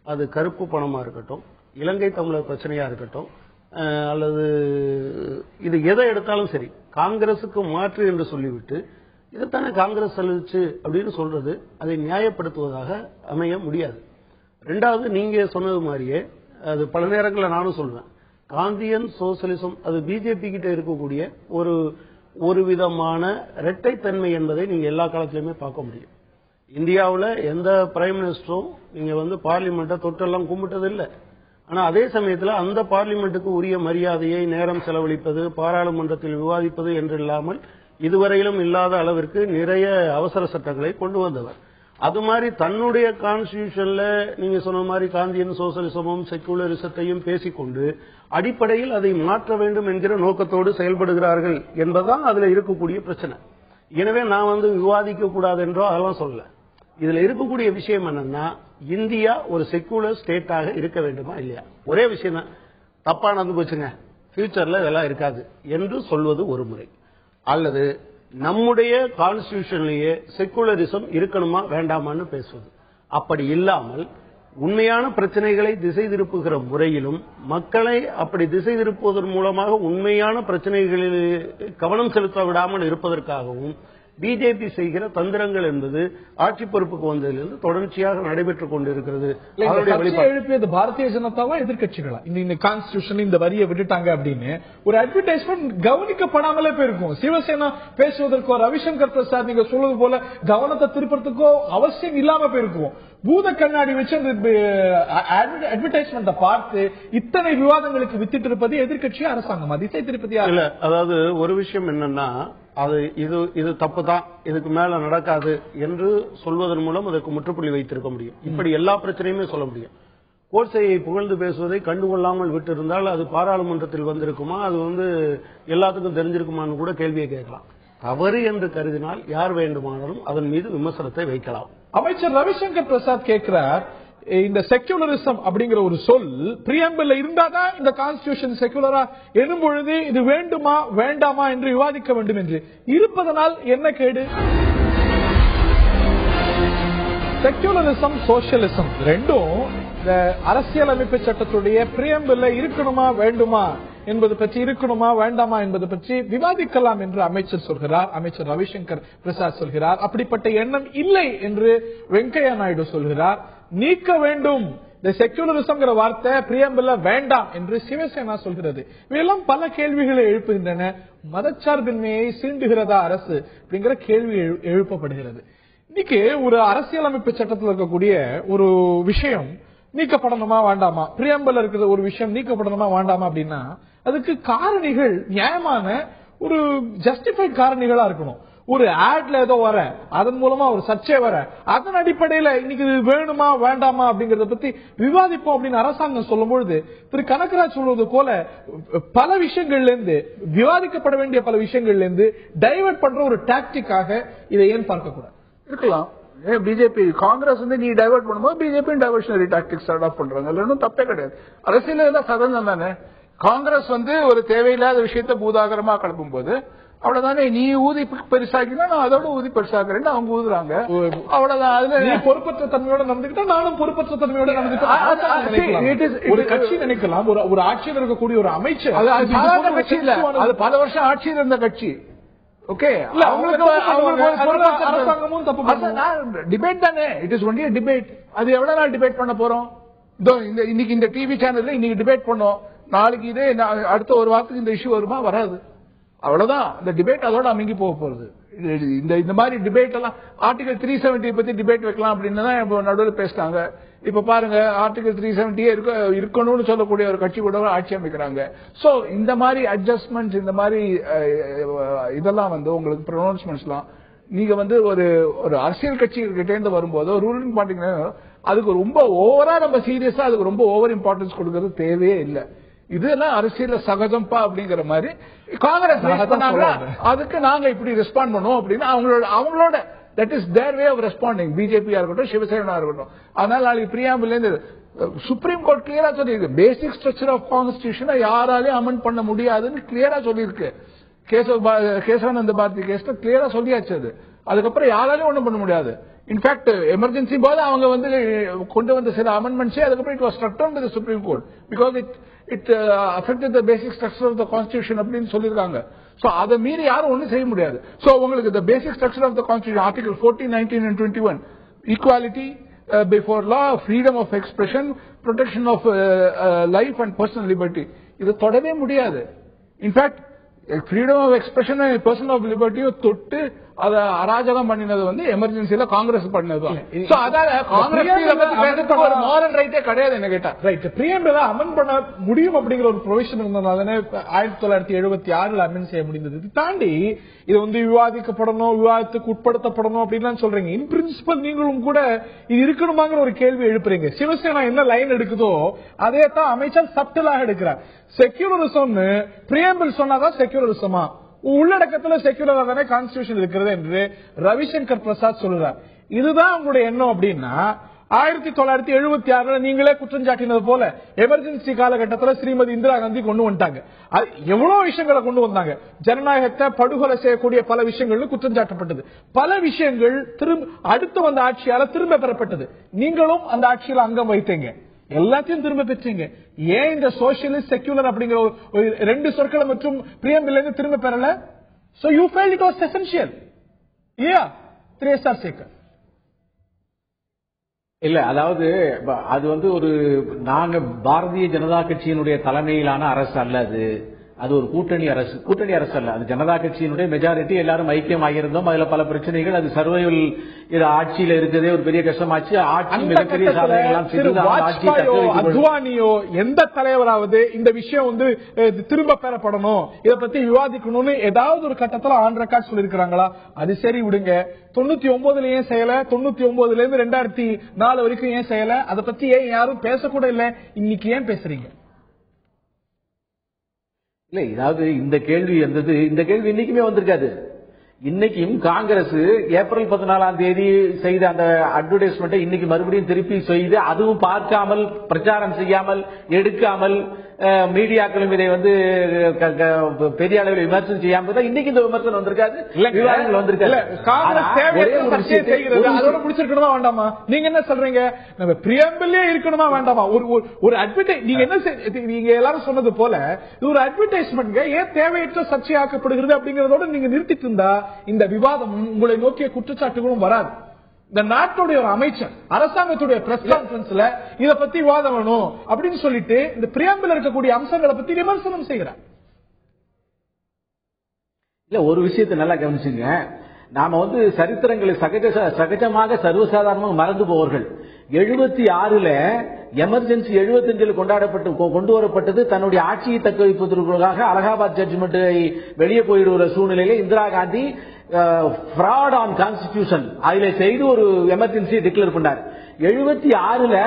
அது கருப்பு பணமா இருக்கட்டும், இலங்கை தமிழர் பிரச்சனையா இருக்கட்டும், அல்லது இது எதை எடுத்தாலும் சரி, காங்கிரசுக்கு மாற்று என்று சொல்லிவிட்டு இதைத்தானே காங்கிரஸ் சொல்லுச்சு அப்படின்னு சொல்றது அதை நியாயப்படுத்துவதாக அமைய முடியாது. 2வது, நீங்க சொன்னது மாதிரியே அது பல நேரங்களில் நானும் சொல்வேன், காந்தியன் சோசியலிசம் அது பிஜேபி கிட்ட இருக்கக்கூடிய ஒரு விதமான இரட்டைத்தன்மை என்பதை நீங்க எல்லா காலத்திலுமே பார்க்க முடியும். இந்தியாவில் எந்த பிரைம் மினிஸ்டரும் நீங்க வந்து பார்லிமெண்ட்டை தொட்டெல்லாம் கும்பிட்டது இல்லை. ஆனா அதே சமயத்தில் அந்த பார்லிமெண்ட்டுக்கு உரிய மரியாதையை, நேரம் செலவழிப்பது, பாராளுமன்றத்தில் விவாதிப்பது என்று இல்லாமல் இதுவரையிலும் இல்லாத அளவிற்கு நிறைய அவசர சட்டங்களை கொண்டு வந்தவர். அது மாதிரி தன்னுடைய கான்ஸ்டிடியூஷன்ல நீங்க சொன்ன மாதிரி காந்தியன் சோசியலிசமும் செக்குலரிசத்தையும் பேசிக்கொண்டு அடிப்படையில் அதை மாற்ற வேண்டும் என்கிற நோக்கத்தோடு செயல்படுகிறார்கள் என்பதுதான் அதுல இருக்கக்கூடிய பிரச்சனை. எனவே நான் வந்து விவாதிக்க கூடாது என்றோ அதெல்லாம் சொல்லல. இதுல இருக்கக்கூடிய விஷயம் என்னன்னா, இந்தியா ஒரு செக்குலர் ஸ்டேட்டாக இருக்க வேண்டுமா இல்லையா? ஒரே விஷயம் தான், தப்பா நடந்து போச்சுங்க, ஃபியூச்சர்ல இதெல்லாம் இருக்காது என்று சொல்வது ஒரு முறை, அல்லது நம்முடைய கான்ஸ்டிடியூஷன்லயே செக்குலரிசம் இருக்கணுமா வேண்டாமான்னு பேசுவது. அப்படி இல்லாமல் உண்மையான பிரச்சனைகளை திசை திருப்புகிற முறையிலும் மக்களை அப்படி திசை திருப்புவதன் மூலமாக உண்மையான பிரச்சனைகளில் கவனம் செலுத்த விடாமல் இருப்பதற்காகவும் பிஜேபி செய்கிற தந்திரங்கள் என்பது ஆட்சி பொறுப்புக்கு வந்ததிலிருந்து தொடர்ச்சியாக நடைபெற்றுக் கொண்டிருக்கிறது. எழுப்பியது பாரதிய ஜனதாவா எதிர்கட்சிகளா? இந்த கான்ஸ்டிடியூஷன் இந்த வரியை விட்டுட்டாங்க அப்படின்னு ஒரு அட்வர்டைஸ்மெண்ட் கவனிக்கப்படாமலே போயிருக்கும். சிவசேனா பேசுவதற்கோ ரவிசங்கர் பிரசாத் நீங்க சொல்வது போல கவனத்தை திருப்பறதுக்கோ அவசியம் இல்லாம போயிருக்கும். பூத கண்ணாடி வச்சு அந்த அட்வர்டைஸ்மெண்ட் பார்த்து இத்தனை விவாதங்களுக்கு வித்திட்டு இருப்பது எதிர்கட்சியா அரசாங்கமா? திசை திருப்பதியா இல்ல. அதாவது ஒரு விஷயம் என்னன்னா, அது இது தப்பு தான், இதுக்கு மேல நடக்காது என்று சொல்வதன் மூலம் அதற்கு முற்றுப்புள்ளி வைத்திருக்க முடியும். இப்படி எல்லா பிரச்சனையுமே சொல்ல முடியும். கோட்சேயை புகழ்ந்து பேசுவதை கண்டுகொள்ளாமல் விட்டு இருந்தால் அது பாராளுமன்றத்தில் வந்திருக்குமா, அது எல்லாத்துக்கும் தெரிஞ்சிருக்குமான்னு கூட கேள்வியை கேட்கலாம். தவறு என்று கருதினால் யார் வேண்டுமானாலும் அதன் மீது விமர்சனத்தை வைக்கலாம். அமைச்சர் ரவிசங்கர் பிரசாத் கேட்கிறார், இந்த செக்குலரிசம் அப்படிங்கிற ஒரு சொல் பிரியம்பிள் இருந்தாதான் இந்த கான்ஸ்டிடியூஷன் செக்குலரா எனும் பொழுது இது வேண்டுமா வேண்டாமா என்று விவாதிக்க வேண்டும் என்று இருப்பதனால் என்ன கேடு? செக்குலரிசம் சோசியலிசம் ரெண்டும் இந்த அரசியலமைப்பு சட்டத்துடைய பிரியம்பிள் இருக்கணுமா வேண்டுமா என்பது பற்றி, இருக்கணுமா வேண்டாமா என்பது பற்றி விவாதிக்கலாம் என்று அமைச்சர் சொல்கிறார். அமைச்சர் ரவிசங்கர் பிரசாத் சொல்கிறார். அப்படிப்பட்ட எண்ணம் இல்லை என்று வெங்கையா நாயுடு சொல்கிறார். நீக்க வேண்டும், இந்த செக்குலரிசம் வார்த்தை பிரியம்பிள் வேண்டாம் என்று சிவசேனா சொல்கிறது. இவையெல்லாம் பல கேள்விகளை எழுப்புகின்றன. மதச்சார்பின்மையை சீண்டுகிறதா அரசு அப்படிங்கிற கேள்வி எழுப்பப்படுகிறது. இன்னைக்கு ஒரு அரசியலமைப்பு சட்டத்தில் இருக்கக்கூடிய ஒரு விஷயம் நீக்கப்படணுமா வேண்டாமா, பிரியம்பிள் இருக்கிற ஒரு விஷயம் நீக்கப்படணுமா வேண்டாமா அப்படின்னா அதுக்கு காரணிகள் நியாயமான ஒரு ஜஸ்டிஃபைட் காரணிகளா இருக்கணும். ஒரு ஆட்ல ஏதோ வர, அதன் மூலமா ஒரு சர்ச்சை வர, அதன் அடிப்படையில இன்னைக்கு வேணுமா வேண்டாமா அப்படிங்கறத பத்தி விவாதிப்போம் அப்படின்னு அரசாங்கம் சொல்லும் பொழுது திரு கனகராஜ் சொல்வது போல பல விஷயங்கள்ல இருந்து, விவாதிக்கப்பட வேண்டிய பல விஷயங்கள்ல இருந்து டைவர்ட் பண்ற ஒரு டாக்டிக்காக இதை ஏன் பார்க்க கூடாது? இருக்கலாம். பிஜேபி காங்கிரஸ் நீ டைவர்ட் பண்ணும்போது பிஜேபி டைவர்ஷனரி டாக்டிக்ஸ் அடாப்ட் பண்றாங்க. ஒன்றும் தப்பே கிடையாது. அரசியல் சதந்தம் தானே. காங்கிரஸ் ஒரு தேவையில்லாத விஷயத்த பூதாகரமா கிளப்பும் போது அவ்வளவுதானே, நீ ஊதி பெருசாக்கினா நான் அதோட ஊதி பெருசாக்குறேன்னு அவங்க ஊதுறாங்க. அவ்வளவுதான். அதுல பொறுப்பற்ற தன்மையோட நடந்துக்கிட்டா நானும் பொறுப்பற்ற தன்மையோட நடந்துக்கிட்டேன். ஒரு கட்சி நினைக்கலாம், ஒரு ஆட்சியில் இருக்கக்கூடிய ஒரு அமைச்சர், அது கட்சி இல்ல, அது பல வருஷம் ஆட்சியில் இருந்த கட்சி. ஓகே, அரசாங்கமும் தப்பு. டிபேட் தானே, இட் இஸ் ஒன்லி டிபேட். அது எவ்வளவு நாள் டிபேட் பண்ண போறோம்? இன்னைக்கு இந்த டிவி சேனல்ல இன்னைக்கு டிபேட் பண்ணோம், நாளைக்கு இதே அடுத்த ஒரு வாரத்துக்கு இந்த இஷ்யூ வருமா? வராது. அவ்வளவுதான். இந்த டிபேட் அதோட அமுங்கி போக போறது. இந்த மாதிரி டிபேட் எல்லாம் ஆர்டிகல் 370 பத்தி டிபேட் வைக்கலாம் அப்படின்னு தான் இப்போ நடுவில் பேசிட்டாங்க. இப்ப பாருங்க, ஆர்டிகல் 370 இருக்கணும்னு சொல்லக்கூடிய ஒரு கட்சி கூட ஆட்சி அமைக்கிறாங்க. சோ இந்த மாதிரி அட்ஜஸ்ட்மெண்ட், இந்த மாதிரி இதெல்லாம் உங்களுக்கு ப்ரொனவுன்ஸ்மெண்ட்ஸ் எல்லாம் நீங்க ஒரு அரசியல் கட்சி கிட்டே இருந்து வரும்போது ரூலிங் பார்ட்டிங்க அதுக்கு ரொம்ப ஓவரா நம்ம சீரியஸா அதுக்கு ரொம்ப ஓவர் இம்பார்ட்டன்ஸ் கொடுக்கறது தேவையே இல்லை. இதெல்லாம் அரசியல சகஜம்பா அப்படிங்கிற மாதிரி காங்கிரஸ் அதுக்கு நாங்க இப்படி ரெஸ்பாண்ட் பண்ணுவோம் அப்படின்னு அவங்களோட that is their way of responding. பிஜேபியா இருக்கட்டும், சிவசேனா இருக்கட்டும். அதனால நாளைக்கு பிரியாம்பிள் சுப்ரீம் கோர்ட் கிளியரா சொல்லியிருக்கு, பேசிக் ஸ்ட்ரக்சர் ஆஃப் கான்ஸ்டிடியூஷனை யாராலையும் அமெண்ட் பண்ண முடியாதுன்னு கிளியரா சொல்லியிருக்கு. கேசவானந்த பாரதி கேஸ்ல கிளியரா சொல்லியாச்சு. அதுக்கப்புறம் யாராலையும் ஒண்ணும் பண்ண முடியாது. இன்ஃபேக்ட் எமர்ஜென்சி போது அவங்க கொண்டு வந்த சில அமெண்ட்மெண்ட்ஸே அதுக்கப்புறம் it was struck down by the supreme court because it affected the basic structure of the constitution அப்படின்னு சொல்லிருக்காங்க. சோ அதை மீறி யாரும் ஒண்ணும் செய்ய முடியாது. சோ உங்களுக்கு the basic structure of the constitution article 14, 19 and 21 equality before law, freedom of expression, protection of life and personal liberty இது தொடவே முடியாது. In fact freedom of expression and person of லிபர்ட்டியை தொட்டு அதை அராஜகம் பண்ணினது எமர்ஜென்சியில காங்கிரஸ் பண்ணது. மாரல் ரைட்டே கிடையாது என்ன கேட்டா. ரைட், பிரியம்பிள் அமெண்ட் பண்ண முடியும் அப்படிங்கிற ஒரு ப்ரொவிஷன் இருந்ததுனால 1976 அமெண்ட் செய்ய முடிந்தது. இது தாண்டி இது விவாதிக்கப்படணும், விவாதத்துக்கு உட்படுத்தப்படணும் அப்படின்னு சொல்றீங்க. இன் பிரின்சிபல் நீங்களும் கூட இது இருக்கணுமாங்கிற ஒரு கேள்வி எழுப்புறீங்க. சிவசேனா என்ன லைன் எடுக்குதோ அதே தான் அமைச்சர் சப்டலாக எடுக்கிறார். செக்யூலரிசம் பிரியம்பிள் சொன்னாதான் செக்யூலரிசமா, உள்ளடக்கத்தில் செக்யூலரா தானே கான்ஸ்டிடியூஷன் இருக்கிறது என்று ரவிசங்கர் பிரசாத் சொல்றார். இதுதான் உங்களுடைய எண்ணம் அப்படின்னா 1976 நீங்களே குற்றம் சாட்டினது போல எமர்ஜென்சி காலகட்டத்தில் ஸ்ரீமதி இந்திரா காந்தி கொண்டு வந்துட்டாங்க. எவ்வளவு விஷயங்களை கொண்டு வந்தாங்க. ஜனநாயகத்தை படுகொலை செய்யக்கூடிய பல விஷயங்கள் குற்றம் சாட்டப்பட்டது. பல விஷயங்கள் அடுத்து வந்த ஆட்சியால திரும்ப பெறப்பட்டது. நீங்களும் அந்த ஆட்சியில் அங்கம் வைத்தீங்க, எல்லாத்தையும் திரும்ப பெற்றீங்க. ஏன் இந்த சோசியலிஸ்ட் செக்யூலர் அப்படிங்கிற ரெண்டு சொற்களை மற்றும் பிரியம்பிள் திரும்ப பெறல? So you felt it was essential. இல்லையா திரு எஸ்.ஆர். சேகர்? இல்ல, அதாவது அது வந்து ஒரு நாங்க பாரதிய ஜனதா கட்சியினுடைய தலைமையிலான அரசு அல்ல, அது ஒரு கூட்டணி அரசு அல்ல. அது ஜனதா கட்சியினுடைய மெஜாரிட்டி, எல்லாரும் ஐக்கியமாக இருந்தோம். அதுல பல பிரச்சனைகள், அது சர்வைவல் ஆட்சியில இருக்கிறதே ஒரு பெரிய கஷ்டமாச்சு. ஆட்சி மிகப்பெரிய சாதனைகள்லாம் அத்வானியோ எந்த தலைவராவது இந்த விஷயம் வந்து திரும்ப பெறப்படணும், இதை பத்தி விவாதிக்கணும்னு ஏதாவது ஒரு கட்டத்தில் ஆன் ரெக்கார்ட் சொல்லிருக்காங்களா? அது சரி விடுங்க. 99 ஏன் செய்யல, 99 இருந்து 2004 வரைக்கும் ஏன் செய்யல, அதை பத்தி ஏன் யாரும் பேசக்கூட இல்ல, இன்னைக்கு ஏன் பேசுறீங்க? இல்ல, இதாவது இந்த கேள்வி இன்னைக்குமே வந்திருக்காது. இன்னைக்கும் காங்கிரஸ் ஏப்ரல் 14ஆம் தேதி செய்த அந்த அட்வர்டைஸ்மெண்ட்டை இன்னைக்கு மறுபடியும் திருப்பி செய்து, அதுவும் பார்க்காமல், பிரச்சாரம் செய்யாமல், எடுக்காமல், மீடியாக்களும் இதை வந்து பெரிய அளவில் விமர்சனம் செய்யாமல் தான் இன்னைக்கு இந்த விமர்சனம் வந்திருக்காது, விவாதங்கள் வந்திருக்காது. முடிச்சிருக்கணுமா வேண்டாமா? நீங்க என்ன சொல்றீங்க? நம்ம பிரியம்பிளே இருக்கணுமா வேண்டாமா? ஒரு அட்வர்டைஸ், நீங்க என்ன, நீங்க எல்லாரும் சொன்னது போல இது ஒரு அட்வர்டைஸ்மெண்ட் ஏன் தேவையற்ற சர்ச்சையாக்கப்படுகிறது அப்படிங்கறதோட நீங்க நிறுத்திட்டு இருந்தா இந்த விவாதம் உங்களை நோக்கிய குற்றச்சாட்டுகளும் வராது. இந்த நாட்டுடைய ஒரு அமைச்சர் அரசாங்கத்துடைய பிரஸ் கான்பரன்ஸ்ல இத பத்தி விவாதம் வேணும் அப்படின்னு சொல்லிட்டு இந்த பிரியம்பிள் இருக்கக்கூடிய அம்சங்களை பத்தி விமர்சனம் செய்கிறார். இல்ல, ஒரு விஷயத்தை நல்லா கவனிச்சுங்க. நாம வந்து சரித்திரங்களை சகஜமாக சர்வசாதாரணமாக மறந்து போவர்கள். 76ல எமர்ஜென்சி 75ல் கொண்டு வரப்பட்டது தன்னுடைய ஆட்சியை தக்க வைப்பதற்காக. அலகாபாத் ஜட்ஜ்மெண்ட் வெளியே போயிடுற சூழ்நிலையில Indira Gandhi fraud on constitution அதில செய்து ஒரு எமர்ஜென்சி டிக்ளேர் பண்ணார். 76ல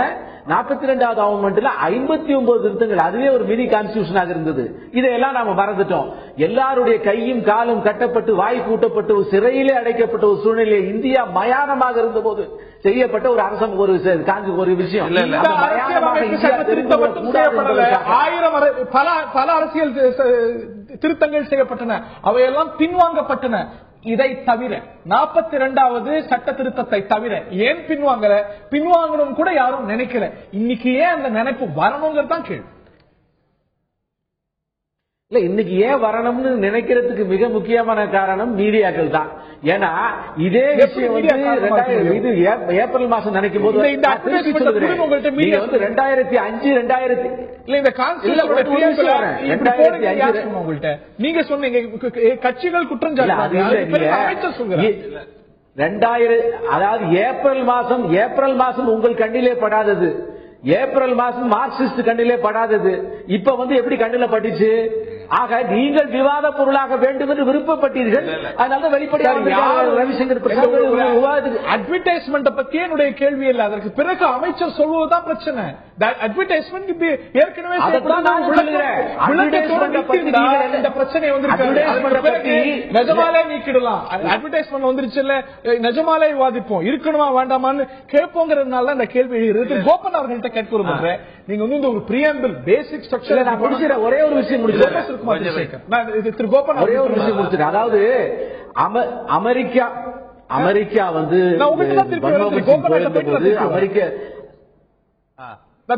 42வது கவர்மெண்ட்ல 59 திருத்தங்கள், அதுவே ஒரு மினி கான்ஸ்டிடியூஷனாக இருந்தது. இதையெல்லாம் நாம மறந்துட்டோம். எல்லாருடைய கையும் காலும் கட்டப்பட்டு, வாய் கூட்டப்பட்டு, சிறையிலே அடைக்கப்பட்ட ஒரு சூழ்நிலை இந்தியா மயானமாக இருந்த போது செய்யப்பட்ட ஒரு அரசம் ஒரு விஷயம். பல அரசியல் திருத்தங்கள் செய்யப்பட்டன, அவையெல்லாம் பின்வாங்கப்பட்டன. இதை தவிர 42வது சட்ட திருத்தத்தை தவிர ஏன் பின்வாங்கணும் கூட யாரும் நினைக்கல. இன்னைக்கு ஏன் அந்த நினைப்பு வரணுங்கிறது தான் கேள்வி. இல்ல, இன்னைக்கு ஏன் வரணும்னு நினைக்கிறதுக்கு மிக முக்கியமான காரணம் மீடியாக்கள் தான். ஏன்னா இதே விஷயம் வந்து இது ஏப்ரல் மாசம் நினைக்கும் போது 2005 நீங்க சொன்னீங்க கட்சிகள் குற்றம் அதாவது ஏப்ரல் மாசம் உங்கள் கண்ணிலே படாதது, ஏப்ரல் மாசம் மார்க்சிஸ்ட் கண்ணிலே படாதது, இப்ப வந்து எப்படி கண்ணில பட்டுச்சு? ஆக நீங்கள் விவாத பொருளாக வேண்டும் என்று விருப்பப்பட்டீர்கள். அதனால வெளிப்படையாக ரவிசங்கர் அட்வர்டைஸ்மெண்ட் பத்தி என்னுடைய கேள்வி இல்லை. அதற்கு பிறகு அமைச்சர் சொல்வதுதான் பிரச்சனை. அட்வர்டைஸ்மெண்ட் ஏற்கனவே பிரச்சனை வந்து நிஜமாலே நீக்கிடலாம். அட்வர்டைஸ்மெண்ட் வந்துருச்சு இல்ல, நிஜமாலே விவாதிப்போம், இருக்கணுமா வேண்டாமான்னு கேட்போங்கிறதுனால இந்த கேள்வி எழுது. கோபன் அவர்கள்ட்ட கேட்க விரும்புறேன். நீங்க வந்து ஒரு பிரியம்பிள் பேசிக் ஸ்ட்ரக்சர் ஒரே ஒரு விஷயம் முடிச்சு அதாவது அமெரிக்கா வந்து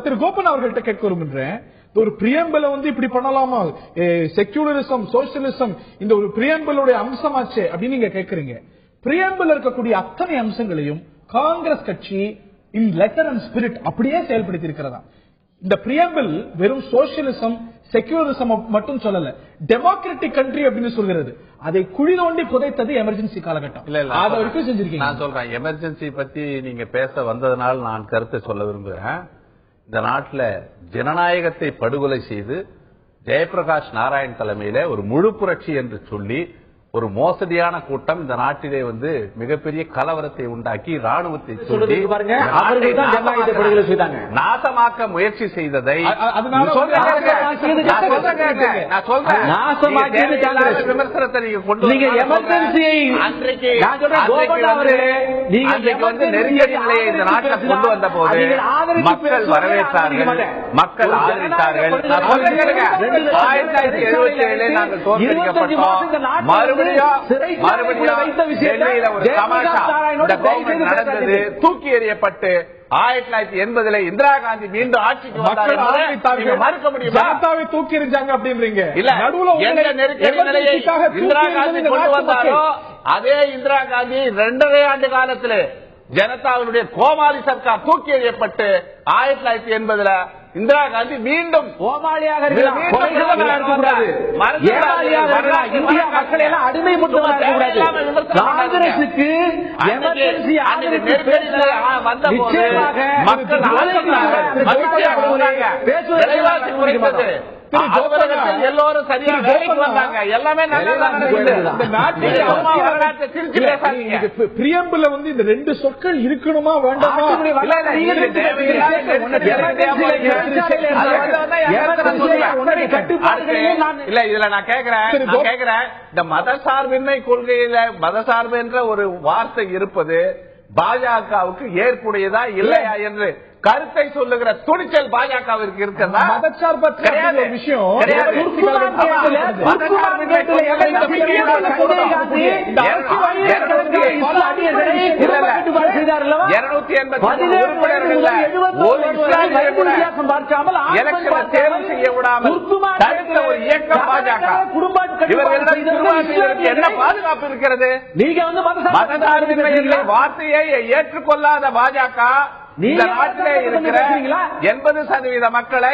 திரு கோபன் அவர்கள்ட்ட கேட்க விரும்புகிறேன். ஒரு பிரியம்பிள வந்து இப்படி பண்ணலாமா? செக்யூலரிசம், சோசியலிசம் இந்த ஒரு பிரியம்பிளுடைய அம்சமாச்சே அப்படின்னு நீங்க கேட்கறீங்க. பிரியம்பிள் இருக்கக்கூடிய அத்தனை அம்சங்களையும் காங்கிரஸ் கட்சி இன் லெட்டர் அண்ட் ஸ்பிரிட் அப்படியே செயல்படுத்தி இருக்கிறதா? இந்த பிரியம்பிள் வெறும் சோசியலிசம், செக்யூலரிசம் மட்டும் சொல்லல, டெமோக்ராட்டிக் கண்ட்ரி அப்படின்னு சொல்கிறது. அதை குழி தோண்டி புதைத்தது எமர்ஜென்சி காலகட்டம். அதை வரைக்கும் செஞ்சிருக்கீங்க. நான் சொல்றேன், எமர்ஜென்சி பத்தி நீங்க பேச வந்ததனால் நான் கருத்தை சொல்ல விரும்புகிறேன். இந்த நாட்டில் ஜனநாயகத்தை படுகொலை செய்து ஜெயபிரகாஷ் நாராயண் தலைமையில ஒரு முழு புரட்சி என்று சொல்லி ஒரு மோசடியான கூட்டம் இந்த நாட்டிலே வந்து மிகப்பெரிய கலவரத்தை உண்டாக்கி ராணுவத்தை நாசமாக்க முயற்சி செய்ததை விமர்சனத்தை நீங்க கொண்டு நெருக்கடி நிலையை இந்த நாட்டில் கொண்டு வந்த போது மக்கள் வரவேற்றார்கள், மக்கள் ஆதரித்தார்கள். 1977 நாங்கள் தோற்கடிக்கப்பட்டோம். நடந்தது தூக்கி எறியப்பட்டு 1980 இந்திரா காந்தி மீண்டும் ஆட்சிக்கு வந்தார். மறுக்க முடியுமா? ஜனதாவை தூக்கி எறிஞ்சாங்க அப்படின்றீங்க. இல்ல, எந்த நெருக்கடி நிலையை இந்திரா காந்தி கொண்டு வந்தாரோ அதே இந்திரா காந்தி 2.5 ஆண்டு காலத்தில் ஜனதாவுடைய கோமாளி சர்க்கார் தூக்கி எறியப்பட்டு 1980 இந்திரா காந்தி மீண்டும் கோமாளியாக இந்தியா மக்களை எல்லாம் அடிமைப்படுத்த காங்கிரசுக்கு மக்கள் எல்லோரும் சரியா வேலைக்கு வந்தாங்க. எல்லாமே பிரியம்புல வந்து இந்த 2 சொற்கள் இருக்கணுமா வேண்டாமா? இல்ல, இதுல நான் கேக்குறேன் இந்த மதசார்பின்மை கொள்கையில மதசார்பு என்ற ஒரு வார்த்தை இருப்பது பாஜகவுக்கு ஏற்புடையதா இல்லையா என்று கருத்தை சொல்லுகிற துணிச்சல் பாஜகவிற்கு இருக்கிறதா? மதச்சார்பற்ற விஷயம் என்ன பாதுகாப்பு இருக்கிறது? நீங்க வந்து மதசார்பின்மை வார்த்தையை ஏற்றுக்கொள்ளாத பாஜக இந்த நாட்டிலே இருக்கிற 80% மக்களை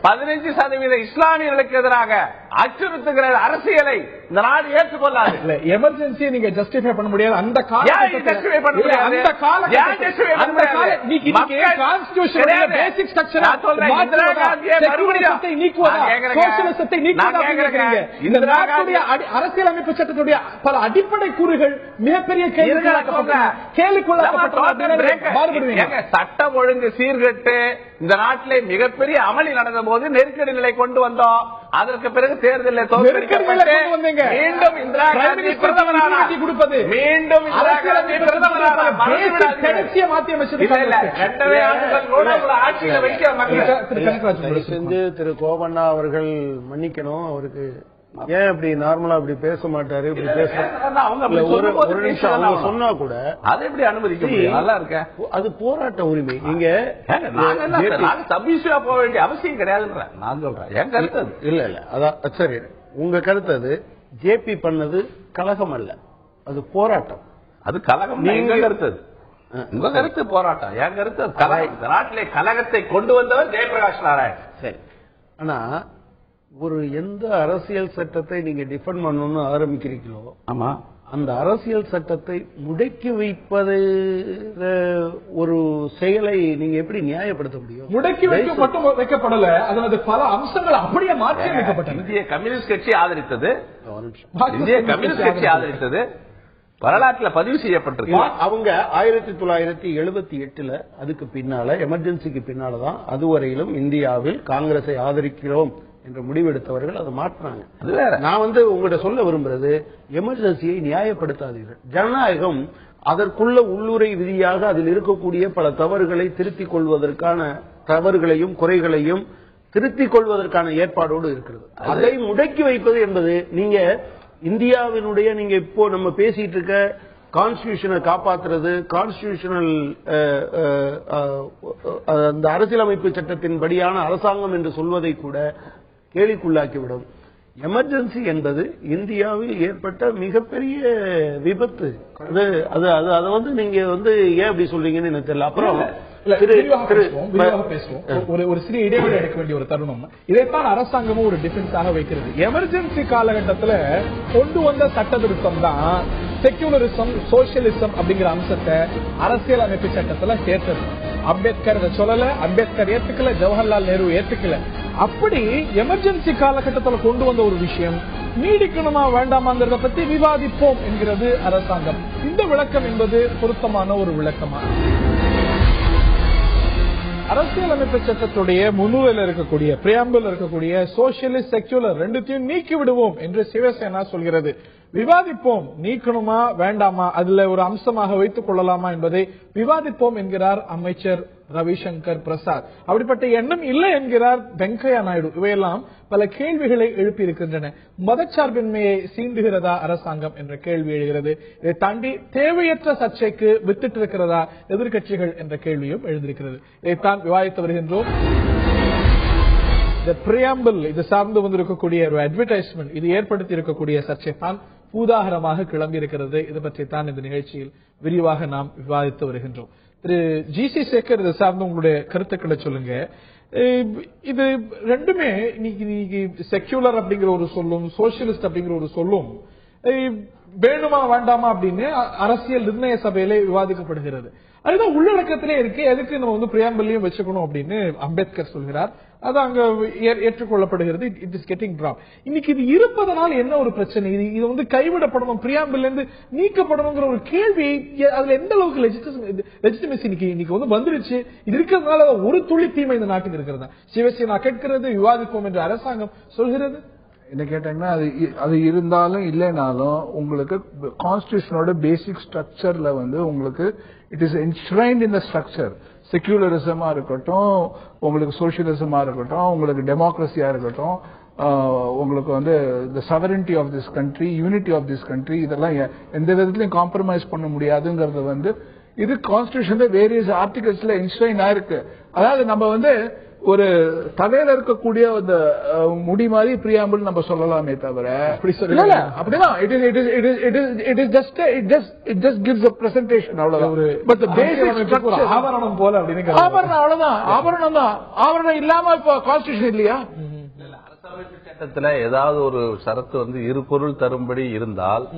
15% இஸ்லாமியர்களுக்கு எதிராக அச்சுறுத்துகிற அரசியலை இந்த நாடு ஏற்றுக்கொள்ளாது. எமர்ஜென்சி நீங்க ஜஸ்டிஃபை பண்ண முடியாது. அந்த அரசியலமைப்பு சட்டத்துடைய பல அடிப்படை கூறுகள் மிகப்பெரிய கேள்விக்குள்ளாக்கப்பட்ட சட்டம் ஒழுங்கு சீர்கட்டு இந்த நாட்டிலே மிகப்பெரிய அமளி நடந்த போது நெருக்கடி நிலை கொண்டு வந்தோம். அதற்கு பிறகு தேர்தலில் தோற்கடிக்கப்பட்டு மீண்டும் இந்திரா காந்தி பிரதமரானார். மீண்டும் இந்திரா காந்தி பிரதமரானார். 2 ஆண்டுகள் ஆட்சியில் வைக்க மக்கள் செஞ்சு திரு கோபண்ணா அவர்கள் மன்னிக்கணும். அவருக்கு ஏன் அப்படி நார்மலா அப்படி பேச மாட்டாரு, இப்படி பேச ஒரு நிமிஷம் அவங்க சொன்னா கூட அதை எப்படி அனுமதிக்க முடியும்? நல்லா இருக்க, அது போராட்ட உரிமை. நீங்க சப்மிசிவா போக வேண்டிய அவசியம் கிடையாதுன்ற நான் சொல்றேன். என் கருத்து இல்ல அதான் சரி. உங்க கருத்து அது ஜேபி பண்ணது கலகம் அல்ல, அது போராட்டம். அது கலகம். எங்க கருத்து உங்க கருத்து போராட்டம், என் கருத்து கலகம். இந்த நாட்டிலே கலகத்தை கொண்டு வந்தவர் ஜெயபிரகாஷ் நாராயண். சரி, ஆனா ஒரு எந்த அரசியல் சட்டத்தை நீங்க டிஃபெண்ட் பண்ணணும்னு ஆரம்பிக்கிறீங்களோ, ஆமா, அந்த அரசியல் சட்டத்தை முடக்கி வைப்பது ஒரு செயலை நீங்க எப்படி நியாயப்படுத்த முடியும்? முடக்கி வைக்க மட்டும் வைக்கப்படல, அதனது பல அம்சங்கள் அப்படியே மாற்றி வைக்கப்பட்டன. இந்திய கம்யூனிஸ்ட் கட்சி ஆதரித்தது, இந்திய கம்யூனிஸ்ட் கட்சி ஆதரித்தது வரலாற்றில் பதிவு செய்யப்பட்டிருக்கு. அவங்க 1978 அதுக்கு பின்னால எமர்ஜென்சிக்கு பின்னாலதான் அதுவரையிலும் இந்தியாவில் காங்கிரஸை ஆதரிக்கிறோம் என்ற முடிவெடுத்தவர்கள் அதை மாற்றினாங்க. நான் உங்கள்கிட்ட சொல்ல விரும்புறது, எமர்ஜென்சியை நியாயப்படுத்தாதீர்கள். ஜனநாயகம் அதற்குள்ள உள்ளுரை விதியாக அதில் இருக்கக்கூடிய பல தவறுகளை திருத்திக் கொள்வதற்கான தவறுகளையும் குறைகளையும் திருத்திக் கொள்வதற்கான ஏற்பாடோடு இருக்கிறது. அதை முடக்கி வைப்பது என்பது நீங்க இந்தியாவினுடைய நீங்க இப்போ நம்ம பேசிட்டு இருக்க கான்ஸ்டிடியூஷனை காப்பாற்றுறது, கான்ஸ்டிடியூஷனல் அந்த அரசியலமைப்பு சட்டத்தின் படியான அரசாங்கம் என்று சொல்வதை கூட கேலிக்குள்ளாக்கிவிடும். எமர்ஜென்சி என்பது இந்தியாவில் ஏற்பட்ட மிகப்பெரிய விபத்து. அது நீங்க ஏன் அப்படி சொல்றீங்கன்னு எனக்கு தெரியல. அப்புறம் ஒரு சிறிய இடைவெளி எடுக்க வேண்டிய ஒரு தருணம். இதைத்தான் அரசாங்கமும் ஒரு டிஃபென்ஸாக வைக்கிறது. எமர்ஜென்சி காலகட்டத்தில் கொண்டு வந்த சட்ட திருத்தம் தான் செக்யூலரிசம், சோசியலிசம் அப்படிங்கிற அம்சத்தை அரசியல் அமைப்பு சட்டத்துல சேர்த்தது. அம்பேத்கர் சொல்லல, அம்பேத்கர் ஏத்துக்கல, ஜவஹர்லால் நேரு ஏத்துக்கல. அப்படி எமர்ஜென்சி காலகட்டத்தில் கொண்டு வந்த ஒரு விஷயம் நீடிக்கணுமா வேண்டாமாங்கிறத பத்தி விவாதிப்போம் என்கிறது அரசாங்கம். இந்த விளக்கம் என்பது பொருத்தமான ஒரு விளக்கமா? அரசியலமைப்பு சட்டத்துடைய முன்னுரையில் இருக்கக்கூடிய பிரியாம்பிள் இருக்கக்கூடிய சோசியலிஸ்ட், செக்யூலர் ரெண்டுத்தையும் நீக்கி விடுவோம் என்று சிவசேனா சொல்கிறது. விவாதிப்போம், நீக்கணுமா வேண்டாமா, அதுல ஒரு அம்சமாக வைத்துக் கொள்ளலாமா என்பதை விவாதிப்போம் என்கிறார் அமைச்சர் ரவிசங்கர் பிரசாத். அப்படிப்பட்ட எண்ணம் இல்லை என்கிறார் வெங்கையா நாயுடு. இவையெல்லாம் பல கேள்விகளை எழுப்பியிருக்கின்றன. மதச்சார்பின்மையை சீண்டுகிறதா அரசாங்கம் என்ற கேள்வி எழுகிறது. இதை தாண்டி தேவையற்ற சர்ச்சைக்கு வித்திட்டு இருக்கிறதா எதிர்கட்சிகள் என்ற கேள்வியும் எழுந்திருக்கிறது. இதைத்தான் விவாதித்து வருகின்றோம். இந்த பிரியாம்பிள், இது சார்ந்து வந்திருக்கக்கூடிய ஒரு அட்வர்டைஸ்மெண்ட், இது ஏற்படுத்தி இருக்கக்கூடிய சர்ச்சை தான் பூதாகரமாக கிளம்பி இருக்கிறது. இது பற்றி தான் இந்த நிகழ்ச்சியில் விரிவாக நாம் விவாதித்து வருகின்றோம். திரு ஜி.சி. சேகர், இது சார்ந்து உங்களுடைய கருத்துக்களை சொல்லுங்க. இது ரெண்டுமே இன்னைக்கு செக்யூலர் அப்படிங்கிற ஒரு சொல்லும், சோசியலிஸ்ட் அப்படிங்கிற ஒரு சொல்லும் வேணுமா வேண்டாமா அப்படின்னு அரசியல் நிர்ணய சபையிலே விவாதிக்கப்படுகிறது. அதுதான் உள்ளடக்கத்திலே இருக்கு. எதுக்கு நம்ம பிரியாம்பிளையும் வச்சுக்கணும் அப்படின்னு அம்பேத்கர் சொல்கிறார். அது அங்க ஏற்றுக்கொள்ளப்படுகிறது. It is getting drop. இன்னைக்கு இது இருப்பதனால் என்ன ஒரு பிரச்சனை? இது கைவிடப்படணும், பிரியாம்பிள் இருந்து நீக்கப்படணுங்கிற ஒரு கேள்வி, அதுல எந்த அளவுக்கு லெஜிட்டிமசி இன்னைக்கு வந்துருச்சு? இது இருக்கிறதுனால ஒரு துளி தீமை இந்த நாட்டுக்கு இருக்கிறதா? சிவசேனா கேட்கிறது, விவாதிப்போம் என்று அரசாங்கம் சொல்கிறது. என்ன கேட்டீங்கன்னா அது இருந்தாலும் இல்லைனாலும் உங்களுக்கு கான்ஸ்டிடியூஷனோட பேசிக் ஸ்ட்ரக்சர்ல உங்களுக்கு it is enshrined in the structure. செக்யூலரிசமா இருக்கட்டும், உங்களுக்கு சோசியலிசமா இருக்கட்டும், உங்களுக்கு டெமோக்ரஸியா இருக்கட்டும், உங்களுக்கு the sovereignty of this country, unity of this country, இதெல்லாம் எந்த விதத்திலையும் காம்ப்ரமைஸ் பண்ண முடியாதுங்கிறது இது கான்ஸ்டிடியூஷன்ல வேரியஸ் ஆர்டிகல்ஸ்ல என்ஷ்ரைன் ஆயிருக்கு. அதாவது நம்ம ஒரு தலையில இருக்கக்கூடிய அந்த முடி மாதிரி பிரியாம்பிள் நம்ம சொல்லலாமே தவிர அப்படிதான் it just gives a presentation, அவ்வளவுதான். பட் தி பேசிக் ஆபரணம் போல அப்படின்னு ஆபரணம், அவ்வளவுதான். ஆபரணம் தான். ஆபரணம் இல்லாம இப்ப கான்ஸ்டிடியூஷன் இல்லையா? அரசமைப்பு சட்டத்துல ஏதாவது ஒரு சரத்து இரு பொருள் தரும்படி இருந்தால்